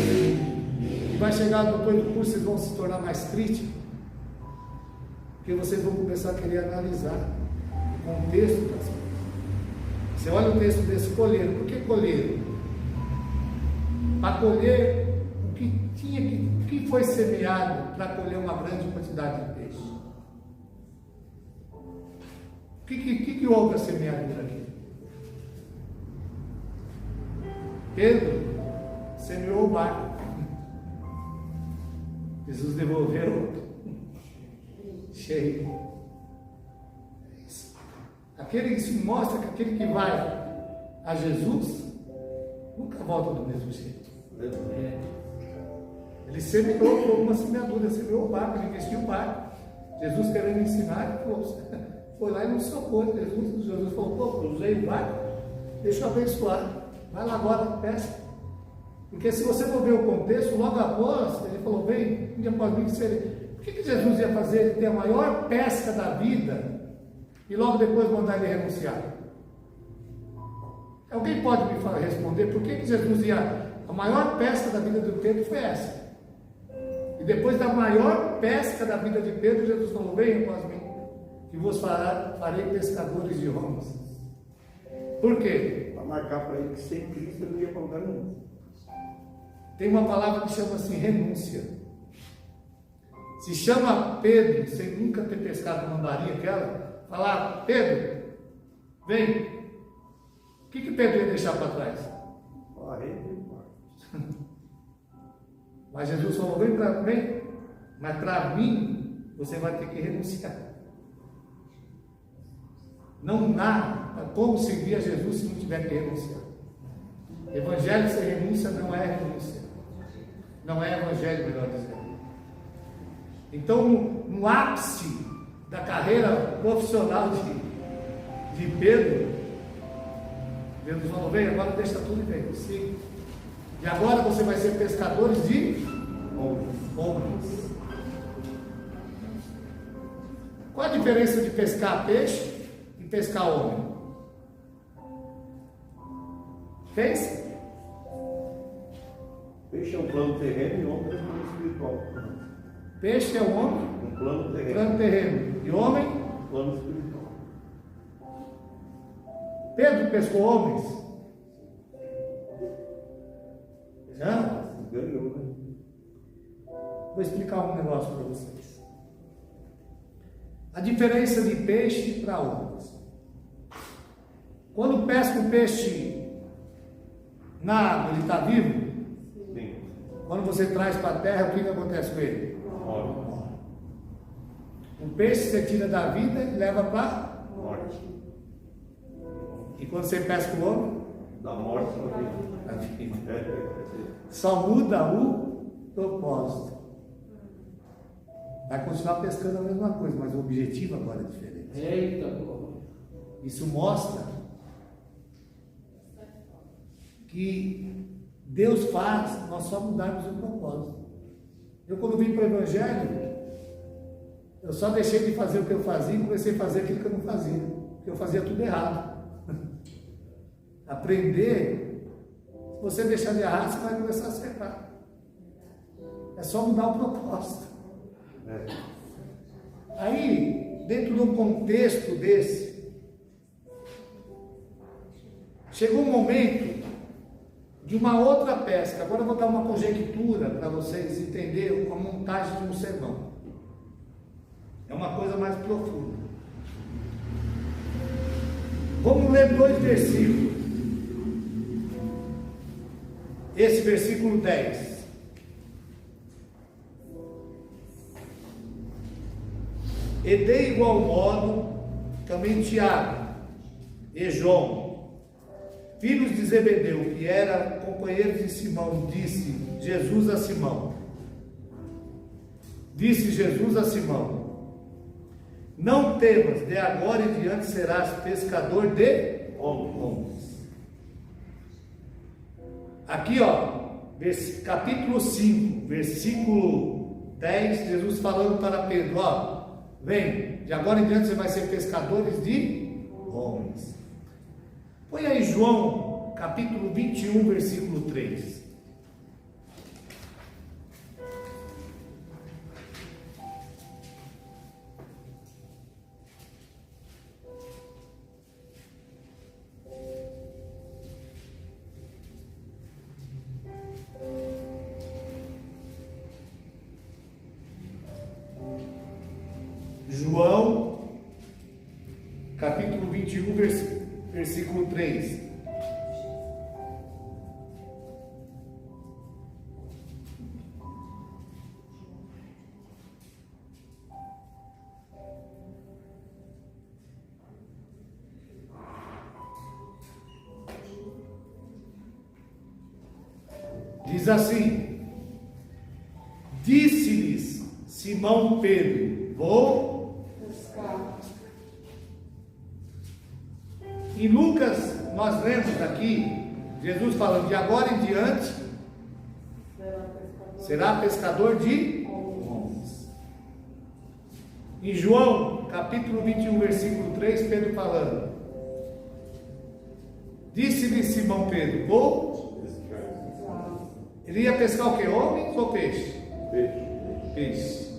Speaker 1: que vai chegar depois do curso, vocês vão se tornar mais críticos, porque vocês vão começar a querer analisar. contexto das coisas. Você olha o texto desse colheiro. Por que colheiro? Para colher o que foi semeado para colher uma grande quantidade de peixe. O que houve a semeadura aqui? Pedro semeou o barco. Jesus devolveu cheio. Isso mostra que aquele que vai a Jesus nunca volta do mesmo jeito. Ele semeou com uma semeadura, semeou o barco, ele investiu o barco. Jesus querendo ensinar, foi lá e não socou. Jesus falou: pô, usei o barco, deixa eu abençoar. Vai lá agora, pesca. Porque se você for ver o contexto, logo após, ele falou: vem após mim. Por que Jesus ia fazer ele ter a maior pesca da vida e logo depois mandar ele renunciar? Alguém pode me responder por que Jesus ia... A maior pesca da vida de Pedro foi essa. E depois da maior pesca da vida de Pedro, Jesus falou: vem após mim, que vos farei pescadores de homens. Por quê?
Speaker 2: Para marcar para ele que sem Cristo ele não ia para lugar nenhum.
Speaker 1: Tem uma palavra que chama assim, renúncia. Se chama Pedro, sem nunca ter pescado uma marinha aquela, falar: Pedro, vem. O que Pedro ia deixar para trás? Mas Jesus falou: vem, mas para mim você vai ter que renunciar. Não dá como seguir a Jesus se não tiver que renunciar. Evangelho sem renúncia não é renúncia. Não é evangelho, melhor dizendo. Então, no ápice da carreira profissional de Pedro, Deus falou: vem, agora deixa tudo e vem, siga. E agora você vai ser pescadores de homens. Qual a diferença de pescar peixe e pescar homem? Fez?
Speaker 2: Peixe é um plano terreno e homem é um plano espiritual.
Speaker 1: Peixe é o homem,
Speaker 2: Um plano terreno.
Speaker 1: plano terreno. E homem?
Speaker 2: Um plano espiritual.
Speaker 1: Pedro pescou homens? Não?
Speaker 2: Ganhou, né?
Speaker 1: Vou explicar um negócio para vocês. A diferença de peixe para homens. Quando pesca um peixe na água, ele está vivo?
Speaker 2: Sim.
Speaker 1: Quando você traz para a terra, o que acontece com ele?
Speaker 2: Morte.
Speaker 1: Um peixe você tira da vida e leva para...
Speaker 2: Morte.
Speaker 1: E quando você pesca o homem?
Speaker 2: Da morte para a vida.
Speaker 1: A vida.
Speaker 2: É.
Speaker 1: Só muda o propósito. Vai continuar pescando a mesma coisa, mas o objetivo agora é diferente.
Speaker 3: Eita, pô.
Speaker 1: Isso mostra que Deus faz nós só mudarmos o propósito. Eu, quando vim para o Evangelho, eu só deixei de fazer o que eu fazia e comecei a fazer aquilo que eu não fazia, porque eu fazia tudo errado. Aprender, se você deixar de errar, você vai começar a acertar. É só mudar o propósito. Aí, dentro de um contexto desse, chegou um momento de uma outra pesca. Agora eu vou dar uma conjectura para vocês entenderem a montagem de um sermão. É uma coisa mais profunda. Vamos ler 2 versículos. Esse versículo 10. E de igual modo, também Tiago e João, filhos de Zebedeu, que eram companheiros de Simão, disse Jesus a Simão: não temas, de agora em diante serás pescador de homens. Aqui, capítulo 5, versículo 10, Jesus falando para Pedro: vem, de agora em diante você vai ser pescadores de homens. Põe aí João, capítulo 21, versículo 3. João, capítulo 21, versículo 3. Diz assim: disse-lhes Simão Pedro: vou.
Speaker 5: Pescar.
Speaker 1: Em Lucas, nós lemos aqui, Jesus falando: de agora em diante, será pescador de homens. Em João, capítulo 21, versículo 3, Pedro falando: disse-lhe Simão Pedro: vou. Ele ia pescar o que? Homens ou peixe? Peixe.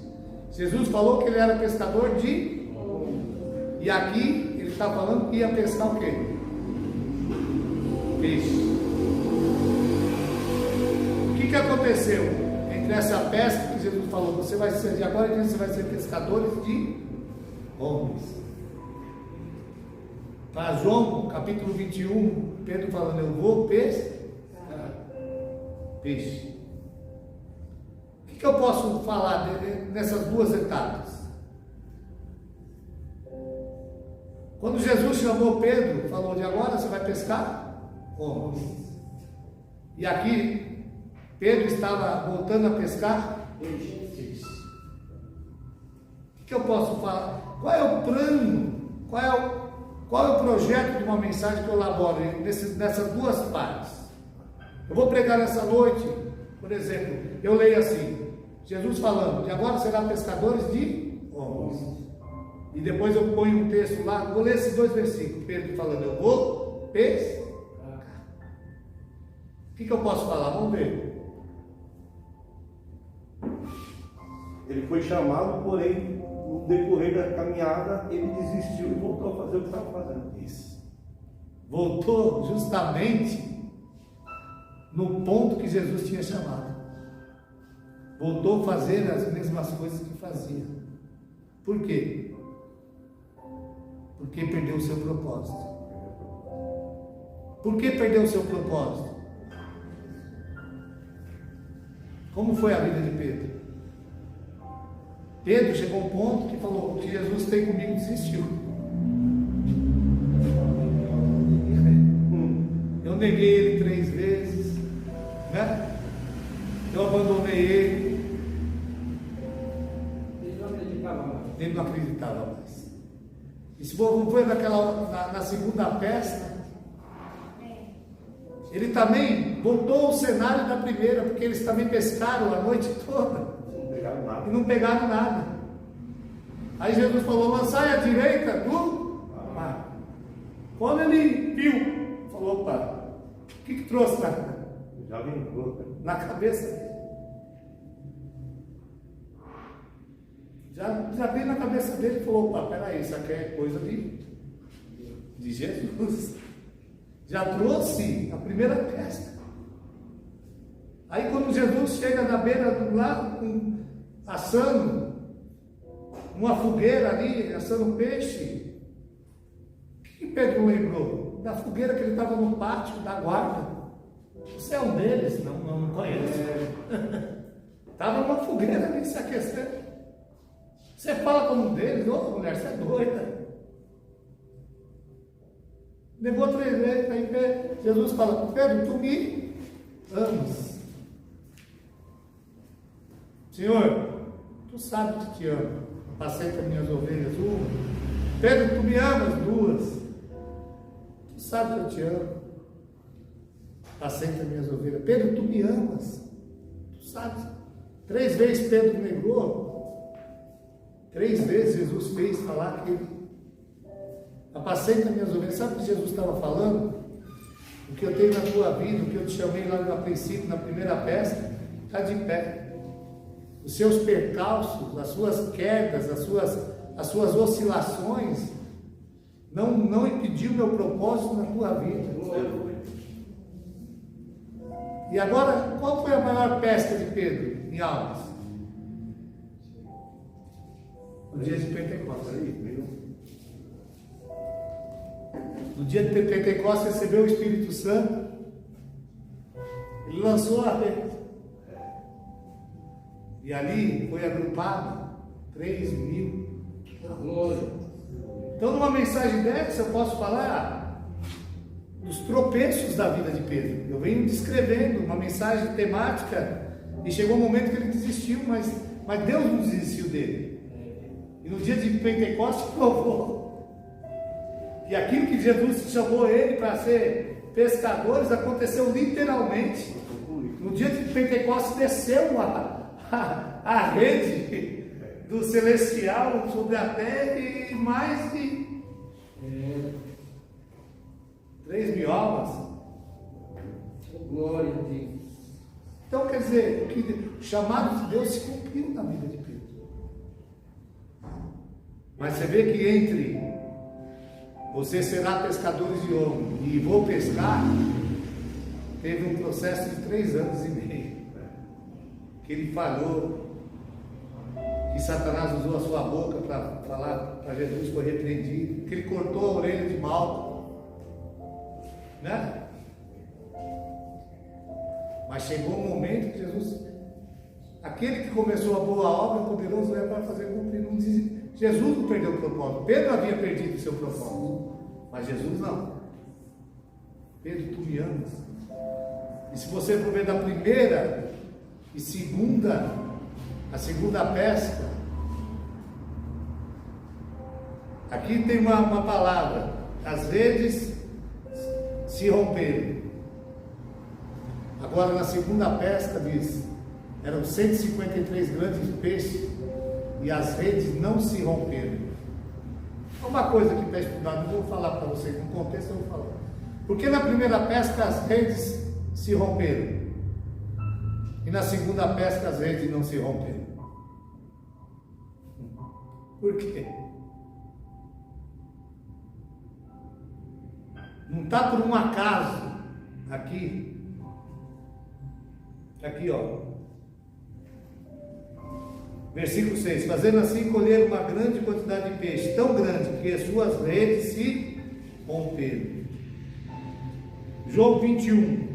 Speaker 1: Jesus falou que ele era pescador de homens. E aqui ele está falando que ia pescar o que? Peixe. O que aconteceu entre essa pesca que Jesus falou? Você vai ser, de agora em diante, você vai ser pescadores de homens. Para João, capítulo 21, Pedro falando: eu vou pescar peixe. O que eu posso falar nessas duas etapas? Quando Jesus chamou Pedro, falou: de agora você vai pescar homens. E aqui Pedro estava voltando a pescar peixe. O que eu posso falar? Qual é o plano? Qual é o projeto de uma mensagem que eu elaboro nessas duas partes? Eu vou pregar nessa noite, por exemplo, eu leio assim: Jesus falando: de agora será pescadores de homens. E depois eu ponho um texto lá, vou ler esses dois versículos. Pedro falando: eu vou pescar. O que eu posso falar? Vamos ver.
Speaker 2: Ele foi chamado, porém, no decorrer da caminhada, ele desistiu e voltou a fazer o que estava fazendo.
Speaker 1: Isso. Voltou justamente no ponto que Jesus tinha chamado. Voltou a fazer as mesmas coisas que fazia. Por quê? Porque perdeu o seu propósito. Por que perdeu o seu propósito? Como foi a vida de Pedro? Pedro chegou a um ponto que falou: que Jesus tem comigo, desistiu. Eu neguei ele 3 vezes, né? Eu abandonei ele. Ele não acreditava mais. E se foi na segunda pesca, ele também voltou ao cenário da primeira, porque eles também pescaram a noite toda e não pegaram nada. Aí Jesus falou: lançai à direita do mar. Quando ele viu, falou: opa, o que trouxe na cabeça dele? Já veio na cabeça dele e falou: opa, peraí, isso aqui é coisa de Jesus. Já trouxe a primeira pesca. Aí quando Jesus chega na beira do lago, assando uma fogueira ali, assando peixe, o que Pedro lembrou? Da fogueira que ele estava no pátio da guarda. Você é um deles? Não conheço. Estava numa fogueira ali se aquecendo. Você fala como um deles? Ô mulher, você é doida. Levou 3 vezes, aí Jesus fala: Pedro, tu me amas. Senhor, tu sabe que te amo. Apacenta minhas ovelhas, 1. Pedro, tu me amas, 2. Tu sabe que eu te amo. Apacenta minhas ovelhas. Pedro, tu me amas. Tu sabe. 3 vezes Pedro negou. 3 vezes Jesus fez falar que ele apacenta minhas ovelhas. Sabe o que Jesus estava falando? O que eu tenho na tua vida, o que eu te chamei lá no princípio, na primeira pesca, está de pé. Os seus percalços, as suas quedas, as suas oscilações não impediu meu propósito na tua vida. E agora, qual foi a maior pesca de Pedro em almas? No dia de Pentecostes.
Speaker 2: Aí, viu?
Speaker 1: No dia de Pentecostes recebeu o Espírito Santo. Ele lançou a rede. E ali foi agrupado 3.000.
Speaker 3: Glória.
Speaker 1: Então, numa mensagem dessa, eu posso falar dos tropeços da vida de Pedro. Eu venho descrevendo uma mensagem temática e chegou um momento que ele desistiu, mas Deus não desistiu dele. E no dia de Pentecostes provou que aquilo que Jesus chamou ele para ser pescadores aconteceu literalmente. No dia de Pentecostes desceu a rede do celestial sobre a terra e mais de 3.000 almas.
Speaker 3: Glória a Deus.
Speaker 1: Então quer dizer, o chamado de Deus se cumpriu na vida de Pedro. Mas você vê que entre você será pescadores de homem e vou pescar, teve um processo de 3 anos e meio. Que ele falhou, que Satanás usou a sua boca para falar para Jesus, foi repreendido, que ele cortou a orelha de Malco, né? Mas chegou um momento que Jesus, aquele que começou a boa obra, poderoso é para fazer cumprir. Não diz, Jesus não perdeu o propósito, Pedro havia perdido o seu propósito, mas Jesus não. Pedro, tu me amas. E se você for ver da primeira e a segunda pesca, aqui tem uma palavra, as redes se romperam. Agora na segunda pesca diz, eram 153 grandes peixes e as redes não se romperam. Uma coisa que está estudada, não vou falar para vocês, no contexto eu vou falar. Porque na primeira pesca as redes se romperam e na segunda pesca as redes não se romperam. Por quê? Não está por um acaso aqui, ó, versículo 6, fazendo assim colher uma grande quantidade de peixe, tão grande que as suas redes se romperam. João 21.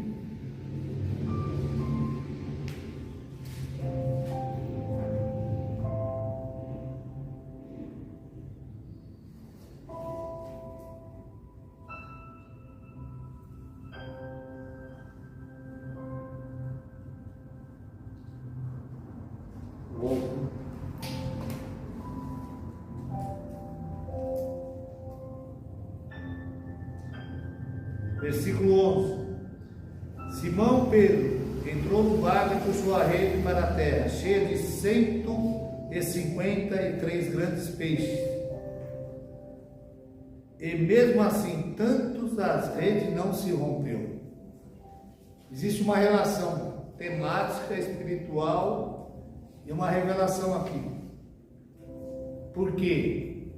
Speaker 1: Versículo 11. Simão Pedro entrou no barco e puxou a rede para a terra, cheia de 153 grandes peixes. E mesmo assim, tantos as redes não se rompeu. Existe uma relação temática, espiritual e uma revelação aqui. Por quê?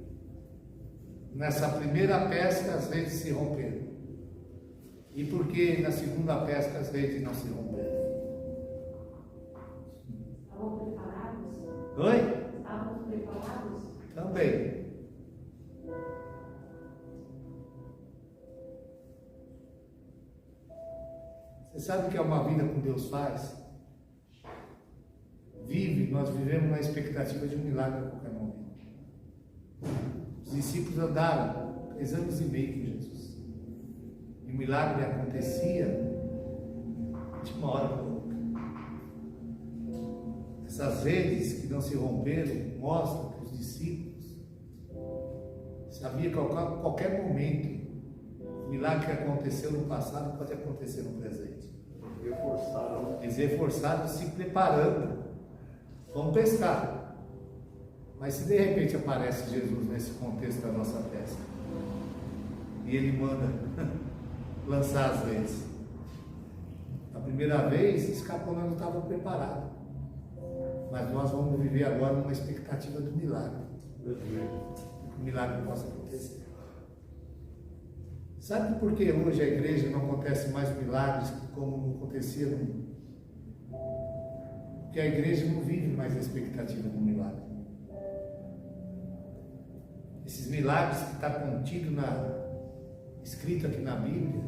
Speaker 1: Nessa primeira pesca as redes se romperam. E por que na segunda pesca as redes não se romperam?
Speaker 4: Estavam preparados?
Speaker 1: Oi?
Speaker 4: Estavam preparados?
Speaker 1: Também. Você sabe o que é uma vida com Deus faz? Nós vivemos na expectativa de um milagre a qualquer momento. Os discípulos andaram 3 anos e meio com Jesus. E o milagre acontecia de uma hora para outra. Essas redes que não se romperam mostram que os discípulos sabiam que a qualquer momento o milagre que aconteceu no passado pode acontecer no presente. Eles reforçaram se preparando. Vamos pescar. Mas se de repente aparece Jesus nesse contexto da nossa pesca e ele manda lançar as redes, a primeira vez escapou, nós não estávamos preparados, mas nós vamos viver agora numa expectativa do milagre, que o milagre possa acontecer. Sabe por que hoje a igreja não acontece mais milagres como acontecia no mundo? Porque a igreja não vive mais a expectativa do milagre. esses milagres que está contido escrito aqui na Bíblia,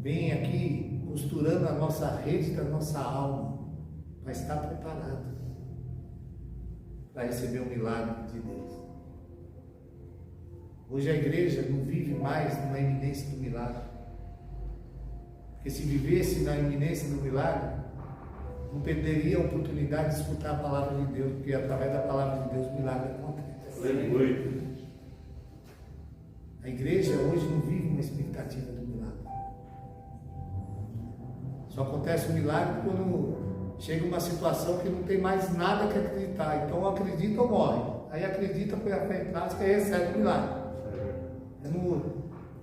Speaker 1: vem aqui costurando a nossa rede da nossa alma, para estar preparado para receber o milagre de Deus. Hoje a igreja não vive mais numa iminência do milagre, porque se vivesse na iminência do milagre, não perderia a oportunidade de escutar a palavra de Deus, porque através da palavra de Deus o milagre acontece. A igreja hoje não vive uma expectativa do milagre. Só acontece o milagre quando chega uma situação que não tem mais nada que acreditar. Então acredita ou morre. Aí acredita, põe a fé em prática e recebe o milagre.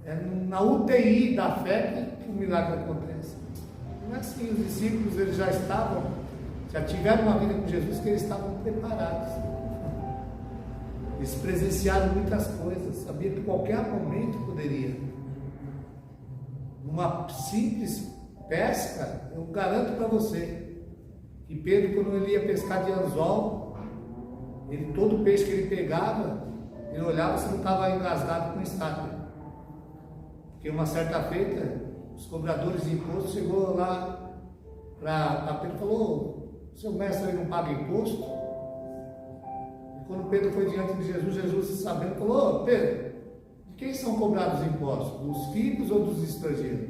Speaker 1: É na UTI da fé que o milagre acontece. Não é assim, os discípulos eles já tiveram uma vida com Jesus que eles estavam preparados. Eles presenciaram muitas coisas, sabiam que qualquer momento poderia. Numa simples pesca, eu garanto para você que Pedro, quando ele ia pescar de anzol, todo peixe que ele pegava, ele olhava se não estava engasgado com estátua. Porque uma certa feita, os cobradores de imposto chegou lá para Pedro e falou: seu mestre aí não paga imposto? E quando Pedro foi diante de Jesus sabendo, falou: Pedro, de quem são cobrados os impostos? Dos filhos ou dos estrangeiros?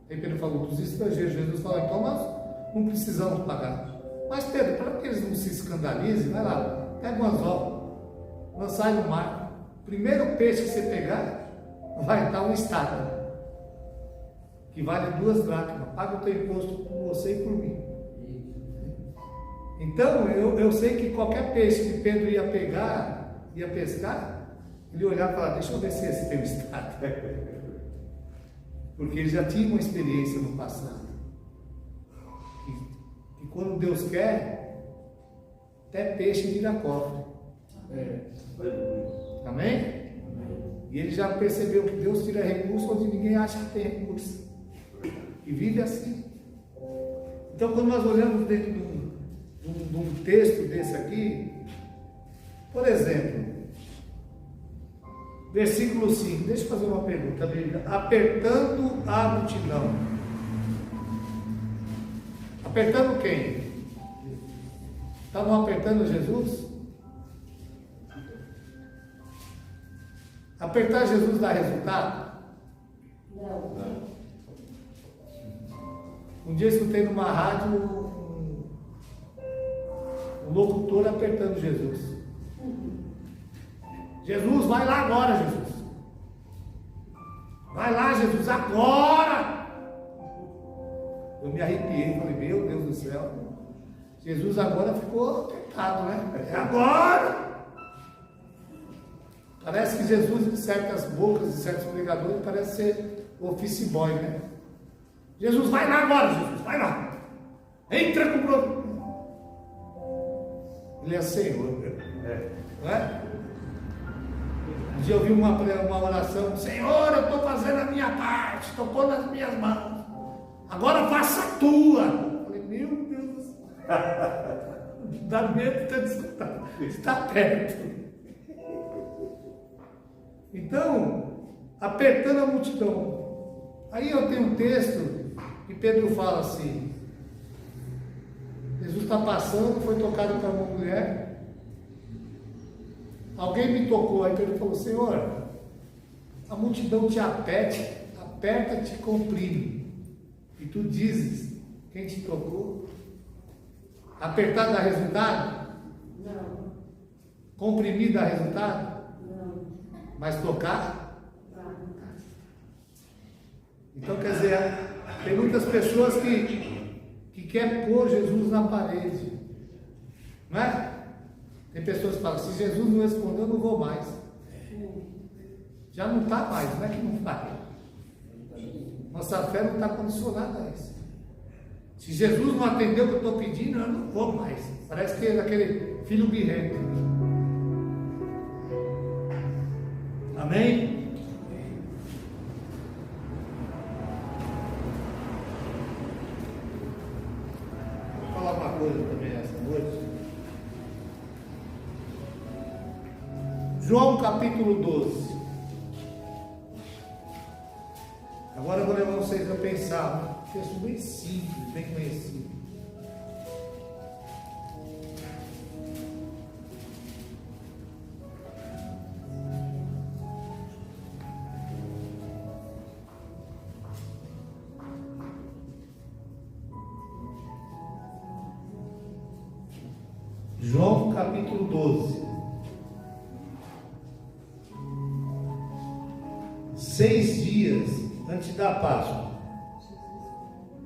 Speaker 1: Aí Pedro falou: dos estrangeiros. Jesus falou: então nós não precisamos pagar. Mas Pedro, para que eles não se escandalizem, vai lá, pega um anzol, lançar no mar. Primeiro peixe que você pegar, vai estar uma estátua que vale 2 dracmas. Paga o teu imposto por você e por mim. Então eu sei que qualquer peixe que Pedro ia pegar, ia pescar, ele olhava e falava: deixa eu ver se esse tem uma estátua. Porque ele já tinha uma experiência no passado. E quando Deus quer, até peixe vira cofre. Amém? E ele já percebeu que Deus tira recurso onde ninguém acha que tem recurso. E vive assim. Então, quando nós olhamos dentro de um texto desse aqui, por exemplo, versículo 5, deixa eu fazer uma pergunta, Bíblia. Apertando a multidão. Apertando quem? Estavam apertando Jesus? Apertar Jesus dá resultado?
Speaker 4: Não.
Speaker 1: Um dia eu escutei numa rádio um locutor apertando Jesus. Jesus, vai lá agora, Jesus. Vai lá, Jesus, agora! Eu me arrepiei, falei: meu Deus do céu. Jesus agora ficou apertado, né? É agora! Parece que Jesus, em certas bocas de certos pregadores, parece ser office boy, né? Jesus, vai lá agora, Jesus, vai lá. Entra com o produto. Ele é Senhor, não é? Um dia eu vi uma oração: Senhor, eu estou fazendo a minha parte, estou pondo as minhas mãos, agora faça a tua. Eu falei: meu Deus do céu. Dá medo de escutar, está perto. Então, apertando a multidão. Aí eu tenho um texto que Pedro fala assim: Jesus está passando, foi tocado por uma mulher, alguém me tocou. Aí Pedro falou: Senhor, a multidão te aperta, te comprime, e tu dizes quem te tocou? Apertar dá resultado?
Speaker 4: Não.
Speaker 1: Comprimir dá resultado?
Speaker 4: Não.
Speaker 1: Mas tocar?
Speaker 4: Não.
Speaker 1: Então, quer dizer, tem muitas pessoas que querem pôr Jesus na parede, não é? Tem pessoas que falam: se Jesus não respondeu, eu não vou mais. Já não está mais, não é que não vai. Nossa fé não está condicionada a isso. Se Jesus não atendeu o que eu estou pedindo, eu não vou mais. Parece que é aquele filho birrento. Amém? Vou falar uma coisa também essa noite. João capítulo 12. Agora eu vou levar vocês a pensar. Um texto bem simples, bem conhecido. João capítulo 12. 6 dias antes da Páscoa,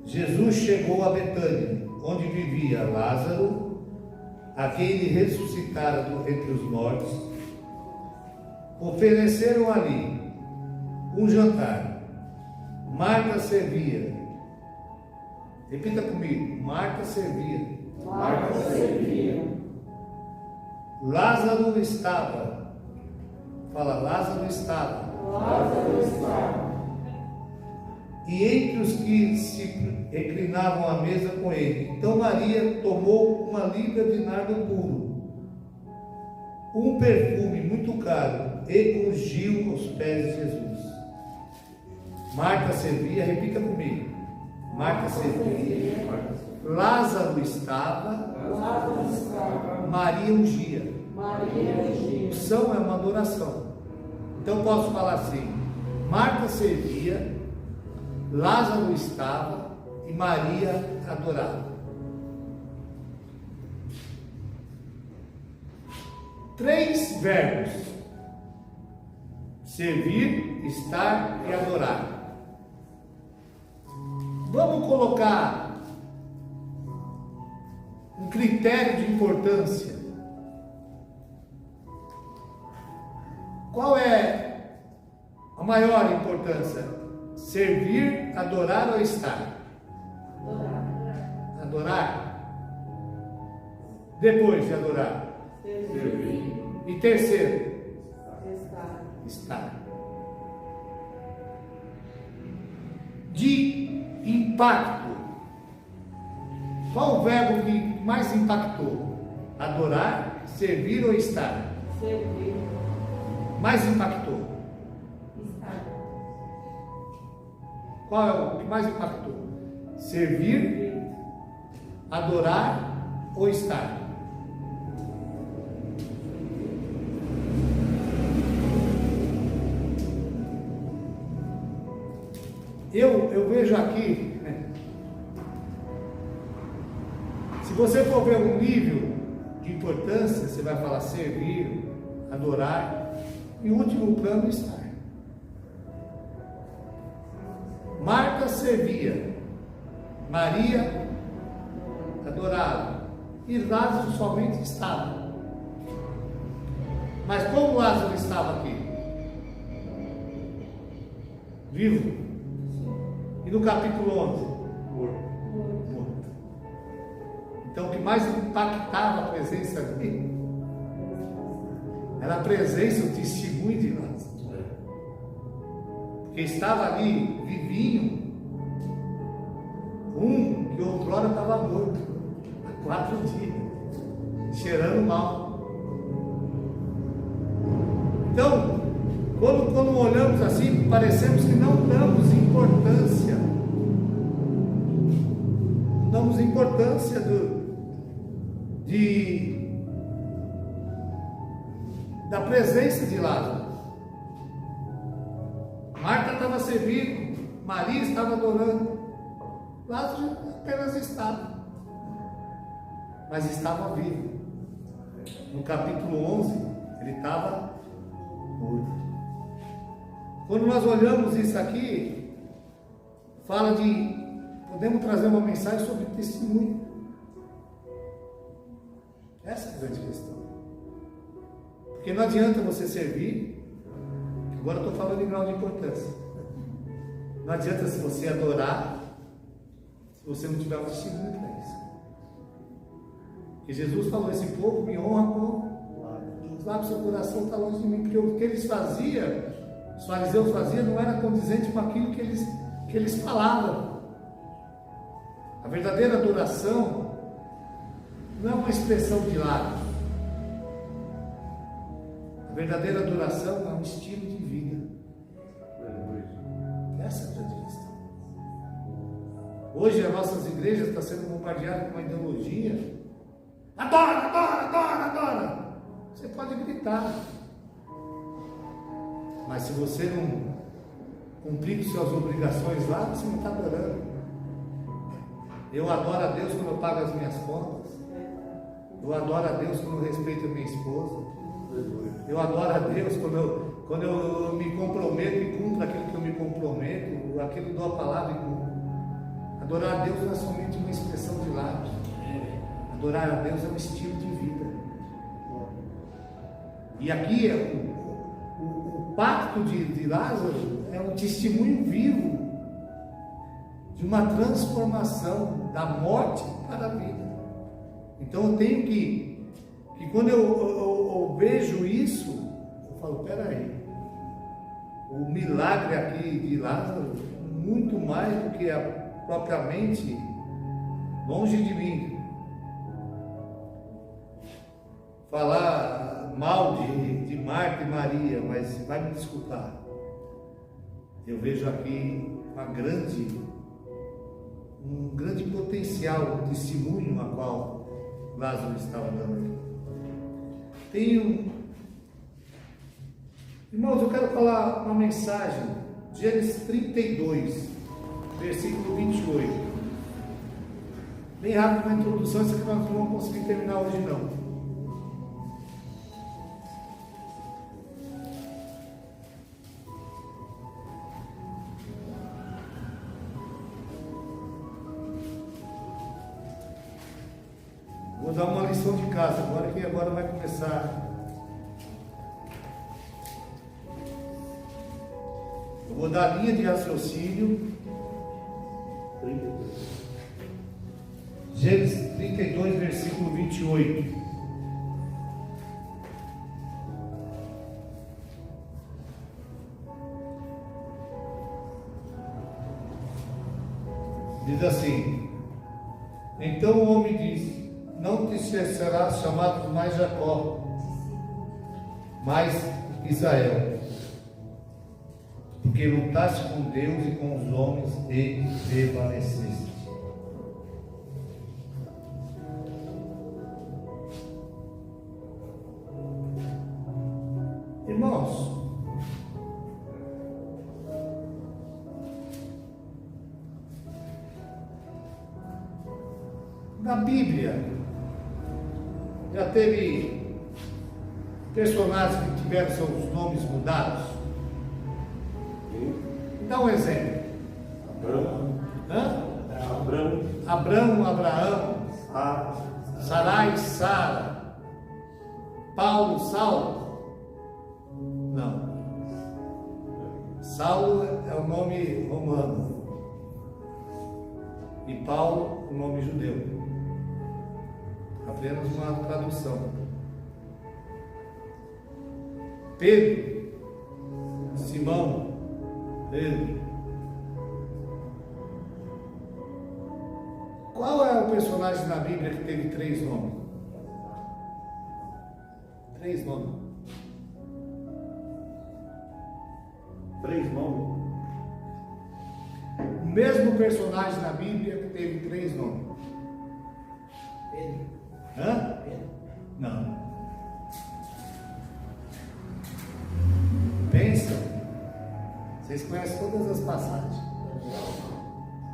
Speaker 1: Jesus chegou a Betânia, onde vivia Lázaro, a quem ele ressuscitara entre os mortos. Ofereceram ali um jantar. Marta servia. Repita comigo: Marta servia.
Speaker 5: Marta servia.
Speaker 1: Lázaro estava. Fala, Lázaro estava.
Speaker 5: Lázaro estava.
Speaker 1: E entre os que se reclinavam à mesa com ele. Então Maria tomou uma libra de nardo puro, um perfume muito caro, e ungiu os pés de Jesus. Marta servia, repita comigo. Marta servia. Lázaro estava.
Speaker 5: Lázaro estava.
Speaker 1: Maria ungia.
Speaker 5: Maria ungia.
Speaker 1: Unção é uma adoração. Então posso falar assim: Marta servia, Lázaro estava e Maria adorava. 3 verbos: servir, estar e adorar. Vamos colocar um critério de importância. Qual é a maior importância? Servir, adorar ou estar? Adorar. Depois de adorar.
Speaker 5: Servir.
Speaker 1: E terceiro?
Speaker 5: Estar.
Speaker 1: Estar. De impacto. Qual o verbo que mais impactou? Adorar, servir ou estar?
Speaker 5: Servir.
Speaker 1: Mais impactou?
Speaker 4: Estar.
Speaker 1: Qual é o que mais impactou? Servir, adorar ou estar? Eu vejo aqui, né? Se você for ver um nível de importância, você vai falar servir, adorar, e o último plano, estar. Marta servia, Maria adorava, e Lázaro somente estava. Mas como Lázaro estava aqui? Vivo. E no capítulo 11? Morto. Então o que mais impactava a presença dele era a presença, o testemunho de Lázaro. Porque estava ali, vivinho, um que outrora estava morto, há 4 dias, cheirando mal. Então, quando olhamos assim, parecemos que não damos importância. Não damos importância da presença de Lázaro. Marta estava servindo, Maria estava adorando, Lázaro apenas estava, mas estava vivo. No capítulo 11, ele estava morto. Quando nós olhamos isso aqui, fala de, podemos trazer uma mensagem sobre testemunho. Essa é a grande questão. Porque não adianta você servir. Agora eu estou falando em grau de importância. Não adianta se você adorar, se você não tiver um testemunho para isso. Porque Jesus falou: esse povo me honra com os lábios, seu coração está longe de mim. Porque o que eles faziam, os fariseus faziam, não era condizente com aquilo que eles falavam. A verdadeira adoração não é uma expressão de lábios. A A verdadeira adoração é um estilo de vida. Essa é a grande questão. Hoje as nossas igrejas estão sendo bombardeadas com uma ideologia. Adora, adora, adora, adora. Você pode gritar. Mas se você não cumprir suas obrigações lá, você não está adorando. Eu adoro a Deus quando eu pago as minhas contas. Eu adoro a Deus quando eu respeito a minha esposa. Eu adoro a Deus quando eu me comprometo e cumpro aquilo que eu me comprometo, aquilo que eu dou a palavra e cumpro. Adorar a Deus não é somente uma expressão de lábios. Adorar a Deus é um estilo de vida. E aqui o pacto de Lázaro é um testemunho vivo de uma transformação da morte para a vida. Então eu tenho que quando eu vejo isso, eu falo, peraí, o milagre aqui de Lázaro, muito mais do que propriamente longe de mim falar mal de Marta e Maria, mas vai me desculpar. Eu vejo aqui um grande potencial, um testemunho a qual Lázaro estava dando aqui. Irmãos, eu quero falar uma mensagem, Gênesis 32, versículo 28. Bem rápido uma introdução, isso aqui nós não vamos conseguir terminar hoje não. Vou dar uma lição de casa agora, que agora vai começar. Eu vou dar a linha de raciocínio. Gênesis 32, versículo 28. Diz assim: então o homem disse: não te serás chamado mais Jacó, mas Israel, porque lutaste com Deus e com os homens e prevaleceste. Irmãos, na Bíblia já teve personagens que tiveram seus nomes mudados. Dá um exemplo. Abrão, Abraão, Sarai, Sara, Paulo, Saulo. Não. Saulo é o nome romano e Paulo o nome judeu. Apenas uma tradução. Pedro, Simão, Pedro. Qual é o personagem na Bíblia que teve 3 nomes? 3 nomes.
Speaker 2: 3 nomes.
Speaker 1: O mesmo personagem na Bíblia que teve 3 nomes.
Speaker 6: Pedro.
Speaker 1: Hã?
Speaker 6: Pedro.
Speaker 1: Não. Pensa. Vocês conhecem todas as passagens.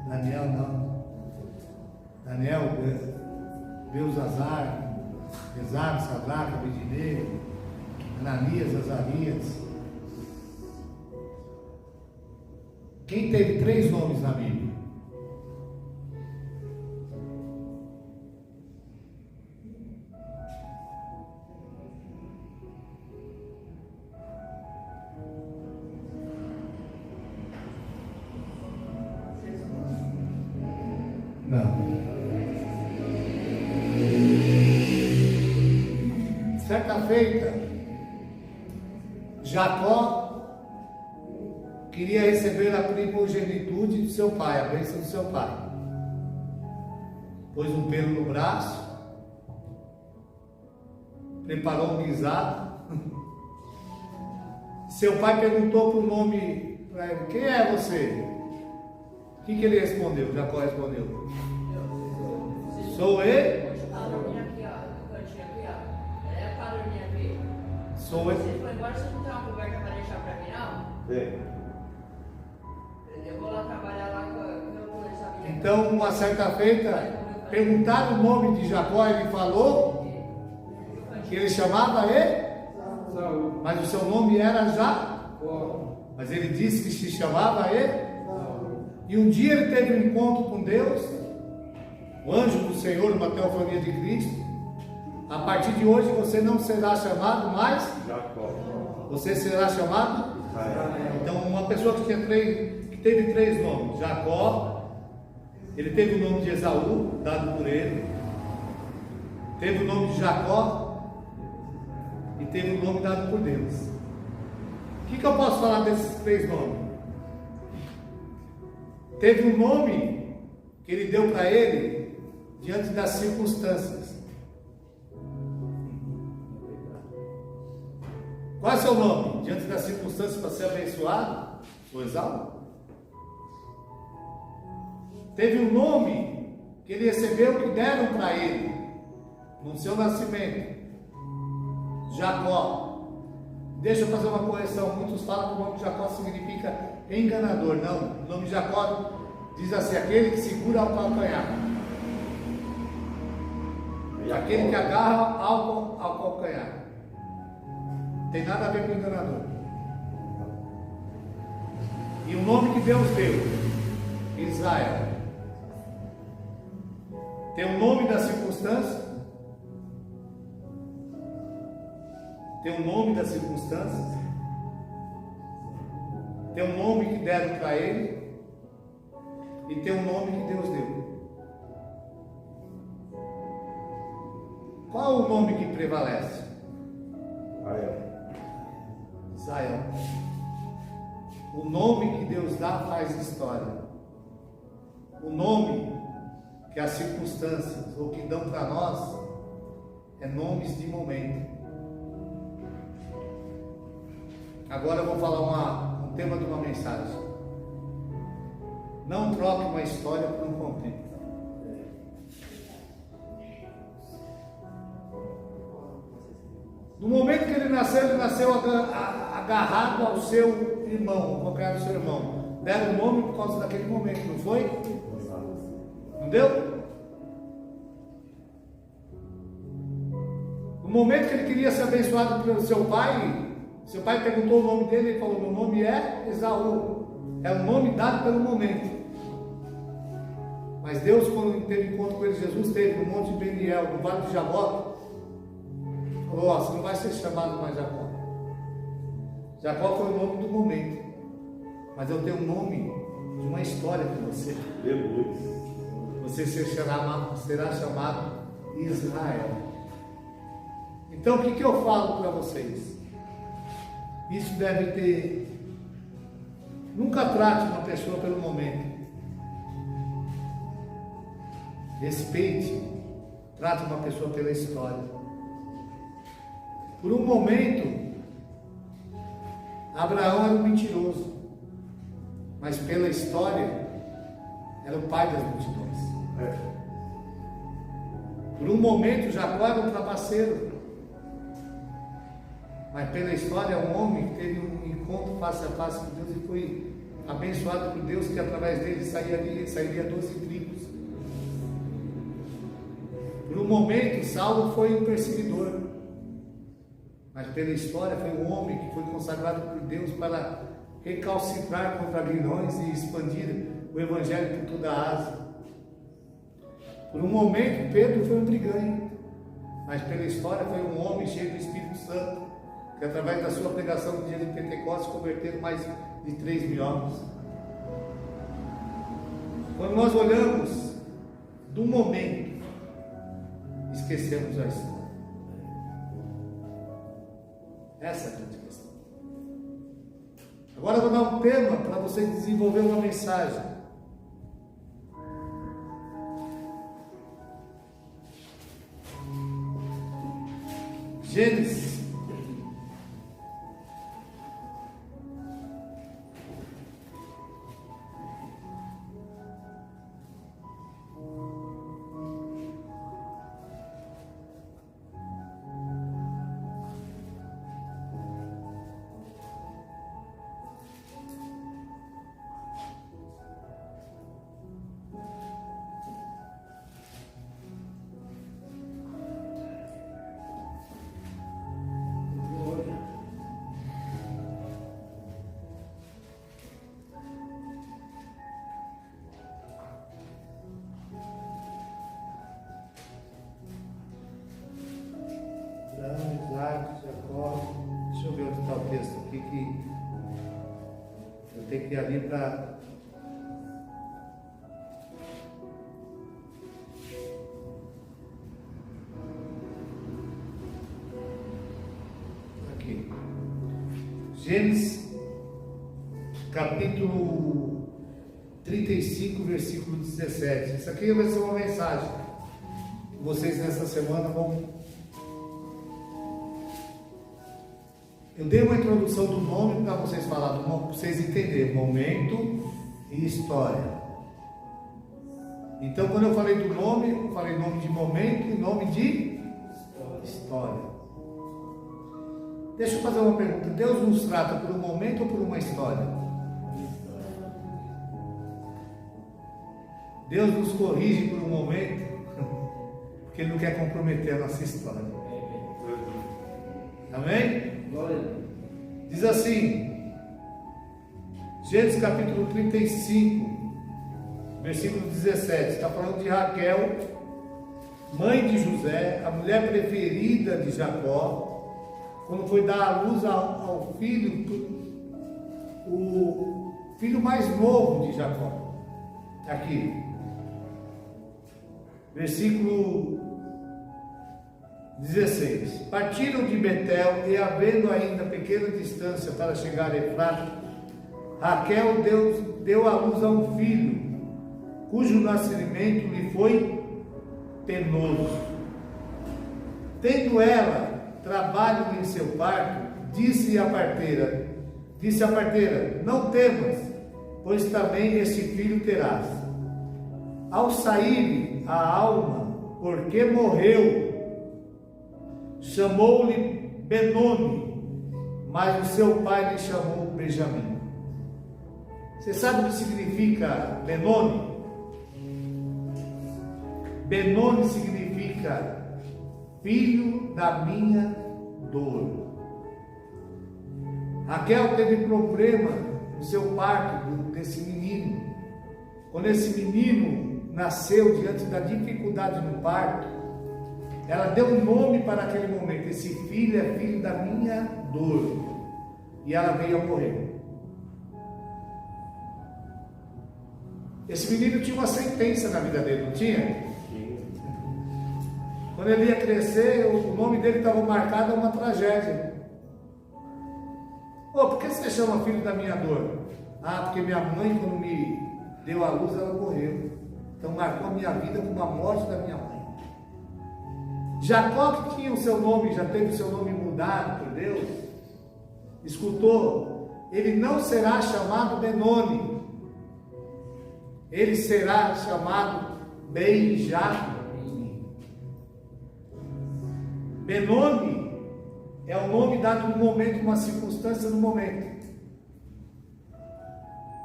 Speaker 1: Daniel não. Daniel, Belzazar, Mesaque, Sadraque, Abednego, Ananias, Azarias. Quem teve 3 nomes na Bíblia? Não. Certa feita, Jacó queria receber a primogenitude do seu pai, a bênção do seu pai. Pôs um pelo no braço, preparou um guisado seu pai perguntou para o nome para ele: quem é você? O que ele respondeu? Jacó respondeu: sou ele. Sou ele.
Speaker 5: Você foi embora, você não tem uma coberta para deixar para mim, não?
Speaker 2: É.
Speaker 5: Eu vou lá trabalhar lá com meu coisa.
Speaker 1: Então, uma certa feita, perguntaram o nome de Jacó, ele falou que ele chamava ele,
Speaker 3: Saúl.
Speaker 1: mas o seu nome era Jacó.
Speaker 3: Ó.
Speaker 1: Mas ele disse que se chamava ele. E um dia ele teve um encontro com Deus, o anjo do Senhor, uma teofania de Cristo. A partir de hoje você não será chamado mais,
Speaker 2: Jacó.
Speaker 1: você será chamado.
Speaker 2: Israel.
Speaker 1: Então, uma pessoa que teve três nomes: Jacó, ele teve o nome de Esaú, dado por ele, teve o nome de Jacó e teve o nome dado por Deus. O que eu posso falar desses três nomes? Teve um nome que ele deu para ele diante das circunstâncias. Qual é o seu nome? Diante das circunstâncias para ser abençoado? O Esaú. Teve um nome que ele recebeu que deram para ele no seu nascimento: Jacó. Deixa eu fazer uma correção. Muitos falam que o nome de Jacó significa enganador. Não, o nome de Jacó diz assim: aquele que segura ao calcanhar, aquele que agarra ao calcanhar. Tem nada a ver com enganador. E o nome que Deus deu: Israel. Tem o nome da circunstância, tem o nome das circunstâncias, tem o nome que deram para ele e tem o nome que Deus deu. Qual o nome que prevalece? Israel. O nome que Deus dá faz história. O nome que as circunstâncias ou que dão para nós é nomes de momento. Agora eu vou falar um tema de uma mensagem. Não troque uma história por um contexto. No momento que ele nasceu agarrado ao seu irmão, ao calcanhar do seu irmão. Deram o nome por causa daquele momento, não foi? Não deu? No momento que ele queria ser abençoado pelo seu pai perguntou o nome dele, ele falou: meu nome é Esaú. É o nome dado pelo momento. Mas Deus, quando teve encontro com ele, Jesus teve no Monte Beniel, no Vale de Jaboque, falou: ó, você não vai ser chamado mais Jacó. Jacó foi o nome do momento, mas eu tenho um nome de uma história com você. Você será chamado Israel. Então o que eu falo para vocês? Isso deve ter. Nunca trate uma pessoa pelo momento. Respeite, trate uma pessoa pela história. Por um momento, Abraão era um mentiroso, mas pela história, era o pai das multidões. Por um momento, Jacó era um trapaceiro, mas pela história, é um homem que teve um encontro face a face com Deus e foi abençoado por Deus, que através dele sairia 12 tribos. Por um momento, Saulo foi um perseguidor, mas pela história foi um homem que foi consagrado por Deus para recalcitrar contra grilhões e expandir o evangelho por toda a Ásia. Por um momento, Pedro foi um brigante, mas pela história foi um homem cheio do Espírito Santo, que através da sua pregação no dia de Pentecostes converteram mais de 3.000 homens. Quando nós olhamos do momento, esquecemos a história. Essa é a grande questão. Agora eu vou dar um tema para você desenvolver uma mensagem. Gênesis Eu tenho que ir ali para... Aqui. Gênesis, capítulo 35, versículo 17. Isso aqui vai ser uma mensagem que vocês nessa semana vão... Eu dei uma introdução do nome para vocês falar do nome, para vocês entenderem momento e história. Então, quando eu falei do nome, eu falei nome de momento e nome de história. Deixa eu fazer uma pergunta. Deus nos trata por um momento ou por uma história? Deus nos corrige por um momento, porque Ele não quer comprometer a nossa história. Amém? Diz assim, Gênesis capítulo 35, versículo 17, está falando de Raquel, mãe de José, a mulher preferida de Jacó, quando foi dar à luz ao filho, o filho mais novo de Jacó. Aqui, versículo 16. Partiram de Betel e, havendo ainda pequena distância para chegar a Efrata, Raquel deu à luz a um filho, cujo nascimento lhe foi penoso. Tendo ela trabalho em seu parto, disse a parteira, não temas, pois também este filho terás. Ao sair a alma, porque morreu, chamou-lhe Benoni, mas o seu pai lhe chamou Benjamim. Você sabe o que significa Benoni? Benoni significa filho da minha dor. Raquel teve problema no seu parto desse menino. Quando esse menino nasceu diante da dificuldade no parto, ela deu um nome para aquele momento. Esse filho é filho da minha dor. E ela veio a morrer. Esse menino tinha uma sentença na vida dele, não tinha? Quando ele ia crescer, o nome dele estava marcado a uma tragédia. Por que você chama filho da minha dor? Porque minha mãe, quando me deu a luz, ela morreu. Então marcou a minha vida com a morte da minha mãe. Jacó, que tinha o seu nome, já teve o seu nome mudado por Deus, escutou, ele não será chamado Benoni, ele será chamado Benjamim. Benoni é o nome dado no momento, uma circunstância no momento.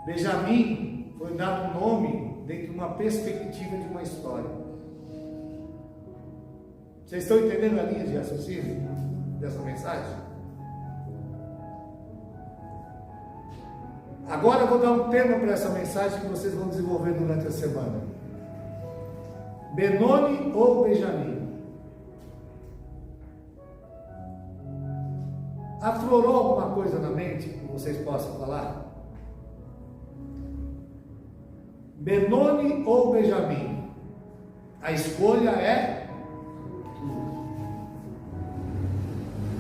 Speaker 1: Benjamim foi dado um nome dentro de uma perspectiva de uma história. Vocês estão entendendo a linha de raciocínio dessa mensagem? Agora eu vou dar um tema para essa mensagem que vocês vão desenvolver durante a semana. Benoni ou Benjamim? Aflorou alguma coisa na mente que vocês possam falar? Benoni ou Benjamim? A escolha é...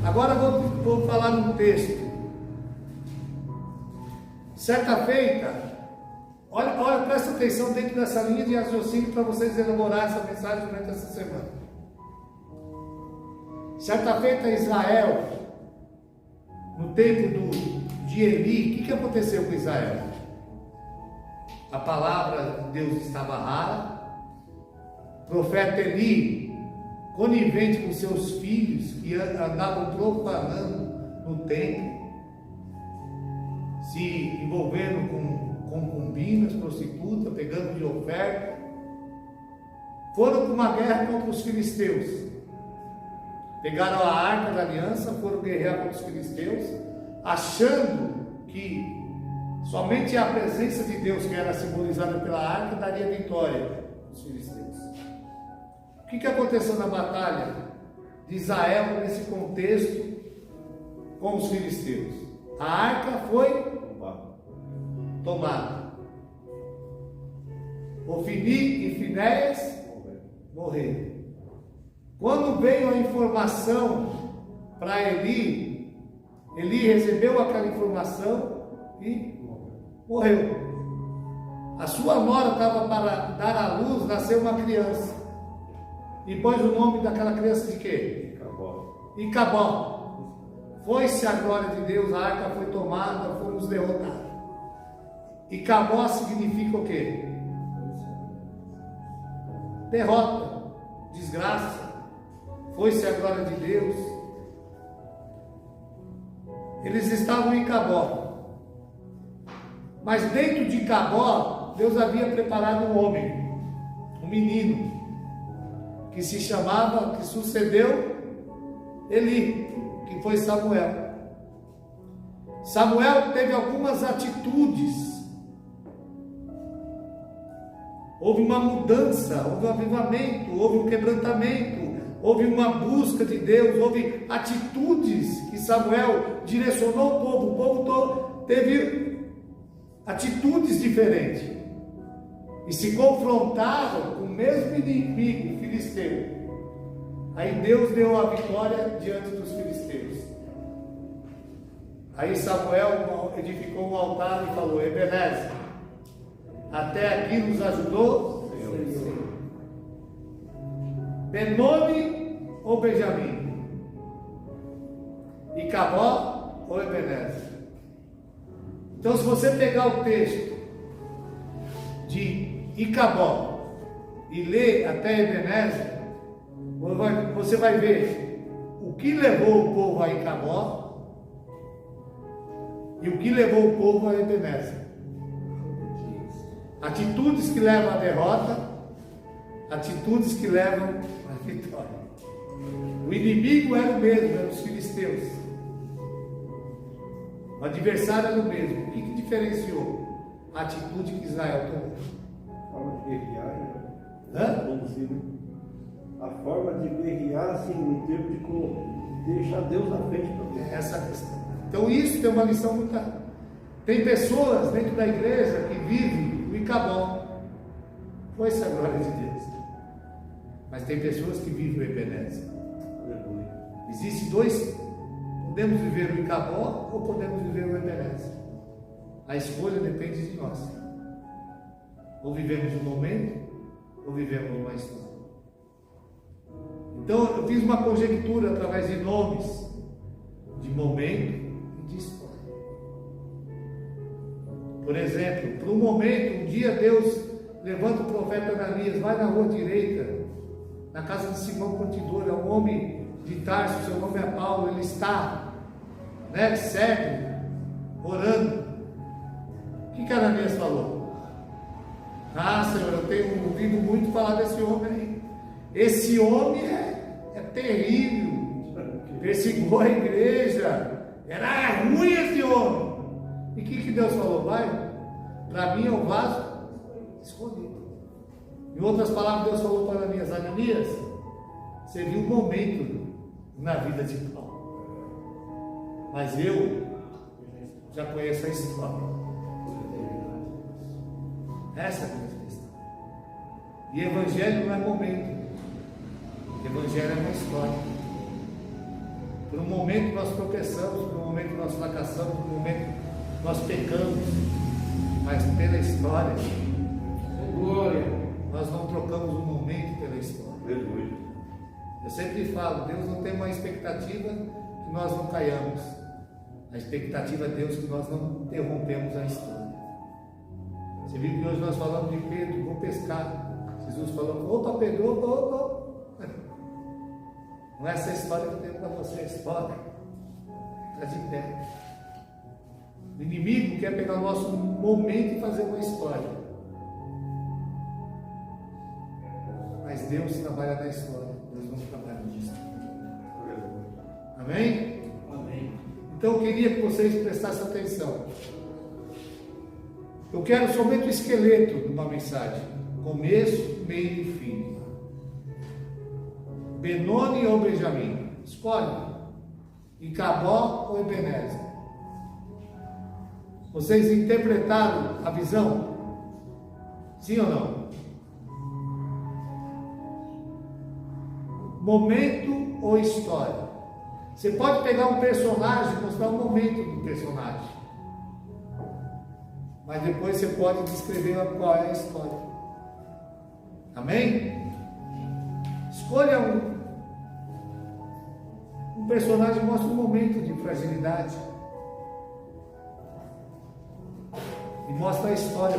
Speaker 1: Agora vou falar num texto. Certa feita, olha, presta atenção dentro dessa linha de raciocínio para vocês elaborar essa mensagem durante essa semana. Certa feita, Israel, no tempo de Eli, o que aconteceu com Israel? A palavra de Deus estava rara, o profeta Eli, conivente com seus filhos que andavam profanando no templo, se envolvendo com concubinas, prostitutas, pegando de oferta, foram para uma guerra contra os filisteus. Pegaram a arca da aliança, foram guerrear contra os filisteus, achando que somente a presença de Deus, que era simbolizada pela arca, daria vitória aos filisteus. O que aconteceu na batalha de Israel nesse contexto com os filisteus? A arca foi
Speaker 2: Opa.
Speaker 1: tomada. Ofni e Finéias morreram. Quando veio a informação para Eli, Eli recebeu aquela informação e morreu. A sua nora estava para dar à luz, nasceu uma criança. E pôs o nome daquela criança de quê?
Speaker 2: Acabou.
Speaker 1: Icabó. Foi-se a glória de Deus, a arca foi tomada, fomos derrotados. Icabó significa o quê? Derrota, desgraça. Foi-se a glória de Deus. Eles estavam em Cabó. Mas dentro de Cabó, Deus havia preparado um homem, um menino, que se chamava, que sucedeu Eli, que foi Samuel. Samuel teve algumas atitudes. Houve uma mudança, houve um avivamento, houve um quebrantamento, houve uma busca de Deus, houve atitudes que Samuel direcionou o povo todo teve atitudes diferentes. E se confrontaram com o mesmo inimigo filisteu. Aí Deus deu a vitória diante dos filisteus. Aí Samuel edificou um altar e falou: Ebenezer, até aqui nos ajudou Senhor. Benoni ou Benjamim? Icabó ou Ebenezer? Então, se você pegar o texto de Icabó e ler até Ebenezer, você vai ver o que levou o povo a Icabó e o que levou o povo a Ebenezer. Atitudes que levam à derrota, atitudes que levam à vitória. O inimigo era o mesmo, eram os filisteus. O adversário era o mesmo. O que diferenciou? A atitude que Israel tomou.
Speaker 2: Forma de guerrear,
Speaker 1: Hã?
Speaker 2: vamos dizer, né? A forma de guerrear, assim, em termos de deixar Deus na frente para Deus.
Speaker 1: É essa a questão. Então isso tem uma lição muito. Tem pessoas dentro da igreja que vivem o Icabó. Foi-se a glória de Deus. Mas tem pessoas que vivem o Ebenezer.
Speaker 2: Aleluia.
Speaker 1: Existem dois. Podemos viver o Icabó ou podemos viver o Ebenezer. A escolha depende de nós. Ou vivemos um momento, ou vivemos uma história. Então eu fiz uma conjectura através de nomes, de momento e de história. Por exemplo, para um momento, um dia Deus levanta o profeta Ananias, vai na rua direita, na casa de Simão Curtidor, é um homem de Tarso, seu nome é Paulo, ele está, cego, orando. O que Ananias falou? Ah, Senhor, eu tenho ouvido muito falar desse homem aí. Esse homem é terrível, perseguiu a igreja, era ruim esse homem. E o que Deus falou? Vai, para mim é um vaso escondido. Em outras palavras, Deus falou para Ananias: Ananias, você viu um momento na vida de Paulo, mas eu já conheço a história. Essa é a grande questão. E evangelho não é momento, evangelho é uma história. Por um momento nós tropeçamos, por um momento nós fracassamos, por um momento nós pecamos, mas pela história, glória, nós não trocamos um momento pela história.
Speaker 2: Aleluia.
Speaker 1: Eu sempre falo, Deus não tem uma expectativa que nós não caiamos. A expectativa de Deus é que nós não interrompemos a história. Você viu que hoje nós falamos de Pedro, vou pescar. Jesus falou: opa Pedro, opa. Não é essa história que eu tenho para você, a história está de pé. O inimigo quer pegar o nosso momento e fazer uma história. Mas Deus trabalha na história, Deus não trabalha nisso. Amém?
Speaker 3: Amém.
Speaker 1: Então eu queria que vocês prestassem atenção. Eu quero somente o esqueleto de uma mensagem: começo, meio e fim. Benoni ou Benjamim? Escolhe. Icabó ou Ebenezer? Vocês interpretaram a visão? Sim ou não? Momento ou história? Você pode pegar um personagem e mostrar o momento do personagem, mas depois você pode descrever qual é a história. Amém? Escolha um personagem e mostra um momento de fragilidade e mostra a história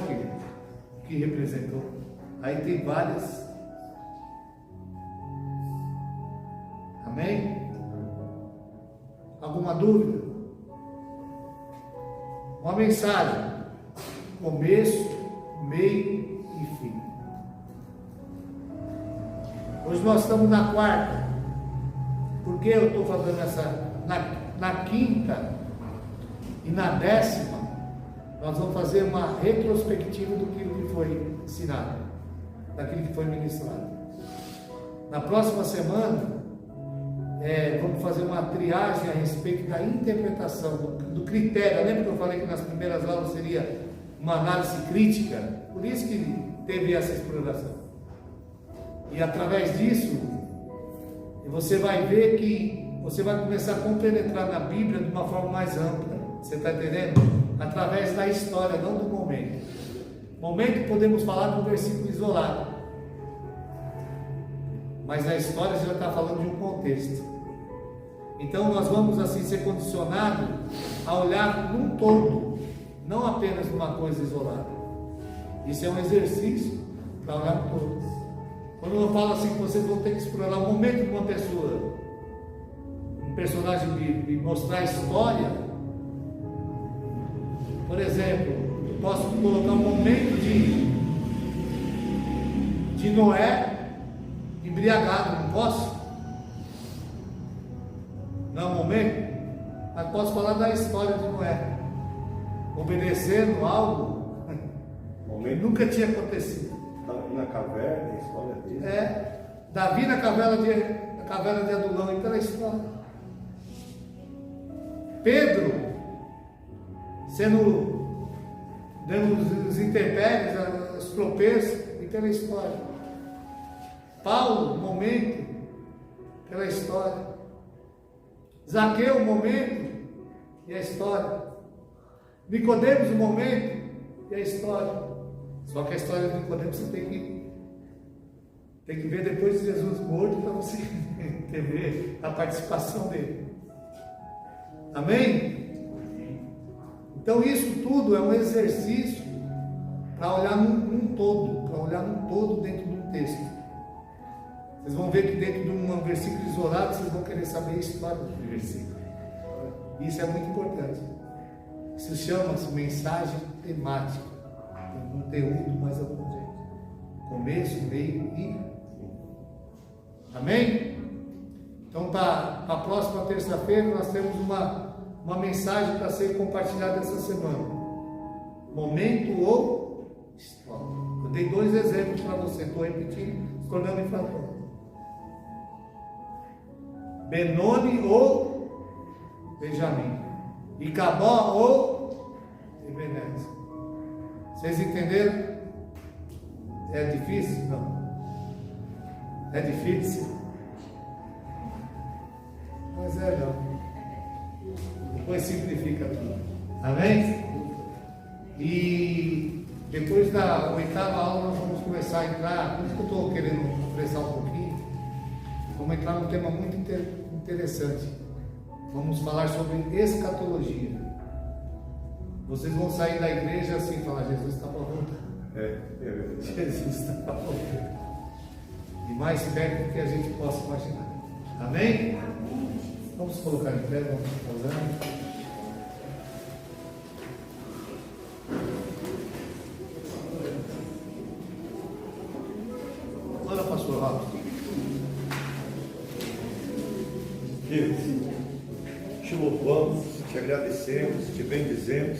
Speaker 1: que representou. Aí tem várias. Amém? Alguma dúvida? Uma mensagem: começo, meio e fim. Hoje nós estamos na quarta. Por que eu estou fazendo essa? Na quinta e na 10ª, nós vamos fazer uma retrospectiva do que foi ensinado, daquilo que foi ministrado. Na próxima semana, vamos fazer uma triagem a respeito da interpretação, do critério. Lembra que eu falei que nas primeiras aulas seria uma análise crítica? Por isso que teve essa exploração. E através disso, você vai ver que você vai começar a compenetrar na Bíblia de uma forma mais ampla. Você está entendendo? Através da história, não do momento. Momento podemos falar de um versículo isolado, mas na história você já está falando de um contexto. Então nós vamos assim ser condicionados a olhar num todo, não apenas numa coisa isolada. Isso é um exercício para olhar no todo. Quando eu falo assim que vocês vão ter que explorar o momento de uma pessoa, um personagem bíblico, e mostrar a história, por exemplo, eu posso colocar um momento de Noé embriagado, não posso? Não é um momento? Mas posso falar da história de Noé, obedecendo algo que nunca tinha acontecido.
Speaker 2: Davi na caverna, a história dele.
Speaker 1: Davi na caverna de Adulão, então é a história. Pedro dando os intempéries, os tropeços, e pela história. Paulo, momento, pela história. Zaqueu, momento, e a história. Nicodemos, o momento, e a história. Só que a história de Nicodemos você tem que ver depois de Jesus morto para você entender a participação dele. Amém? Então isso tudo é um exercício para olhar num todo, para olhar num todo dentro de um texto. Vocês vão ver que dentro de um versículo isolado, vocês vão querer saber a história do versículo. Isso é muito importante. Isso chama-se mensagem temática, um conteúdo mais abrangente. Começo, meio e... Amém? Então, para a próxima terça-feira, nós temos uma mensagem para ser compartilhada essa semana. Momento ou história. Eu dei 2 exemplos para você, estou repetindo, se tornando infratório. Benoni ou Benjamim, Icabó ou Ebenezer. Vocês entenderam? É difícil? Não. É difícil? Mas não. Depois simplifica tudo. Amém? E depois da 8ª aula nós vamos começar a entrar, por isso que eu estou querendo apressar um pouquinho, vamos entrar num tema muito interessante. Vamos falar sobre escatologia. Vocês vão sair da igreja assim, falar: Jesus está para voltar. Jesus está para voltar. E mais perto do que a gente possa imaginar. Amém? Vamos colocar em pé, vamos pausar. Olha, pastor Rafa.
Speaker 2: Deus, te louvamos, te agradecemos, te bendizemos,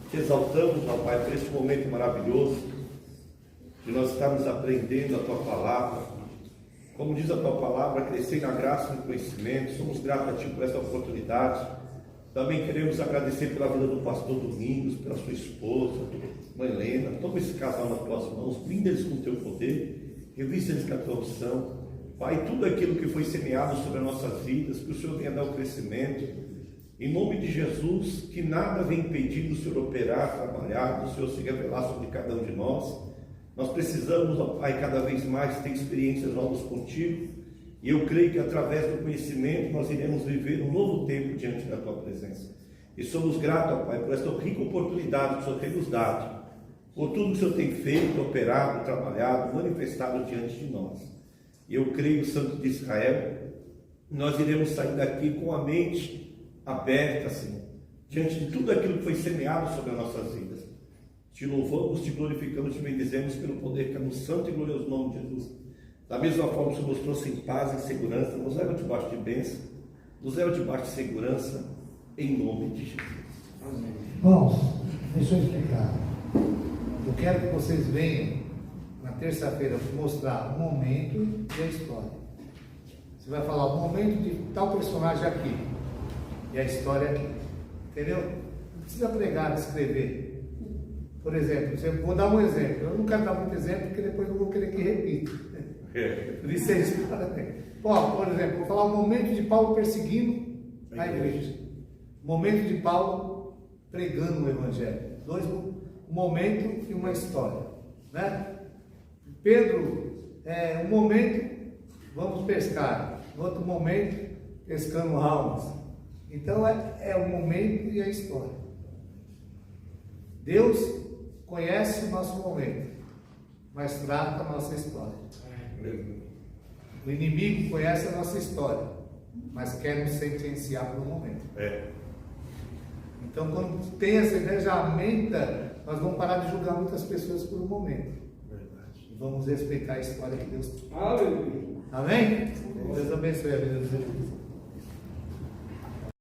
Speaker 2: te exaltamos, ó Pai, por este momento maravilhoso de nós estarmos aprendendo a Tua Palavra. Como diz a Tua Palavra, crescer na graça e no conhecimento. Somos gratos a Ti por essa oportunidade. Também queremos agradecer pela vida do pastor Domingos, pela sua esposa, mãe Helena. Toma esse casal nas tuas mãos, blinda eles com o teu poder, revista eles com a tua unção. Pai, tudo aquilo que foi semeado sobre as nossas vidas, que o Senhor venha dar o crescimento. Em nome de Jesus, que nada venha impedir do Senhor operar, trabalhar, do Senhor se revelar sobre cada um de nós. Nós precisamos, ó Pai, cada vez mais ter experiências novas contigo. E eu creio que através do conhecimento nós iremos viver um novo tempo diante da Tua presença. E somos gratos, ó Pai, por esta rica oportunidade que o Senhor tem nos dado, por tudo que o Senhor tem feito, operado, trabalhado, manifestado diante de nós. E eu creio, Santo de Israel, nós iremos sair daqui com a mente aberta, Senhor, diante de tudo aquilo que foi semeado sobre as nossas vidas. Te louvamos, te glorificamos, te bendizemos pelo poder que é no santo e glorioso nome de Jesus. Da mesma forma que o Senhor nos trouxe em paz e segurança, nos leva debaixo de bênção, nos leva debaixo de segurança, em nome de Jesus.
Speaker 1: Amém. Irmãos, deixa eu explicar. Eu quero que vocês venham na terça-feira mostrar o momento e a história. Você vai falar o momento de tal personagem aqui e a história aqui. Entendeu? Não precisa pregar, escrever. Por exemplo, vou dar um exemplo. Eu não quero dar muito exemplo porque depois eu vou querer que repita. Por isso é história também. Por exemplo, vou falar o momento de Paulo perseguindo a igreja. O momento de Paulo pregando o Evangelho. Um momento e uma história. Né? Pedro, um momento, vamos pescar. No outro momento, pescando almas. Então é o momento e a história. Deus conhece o nosso momento, mas trata a nossa história. O inimigo conhece a nossa história, mas quer nos sentenciar por um momento. Então, quando tem essa ideia, já aumenta, nós vamos parar de julgar muitas pessoas por um momento. E vamos respeitar a história que Deus tem. Amém? Deus abençoe a vida dos irmãos.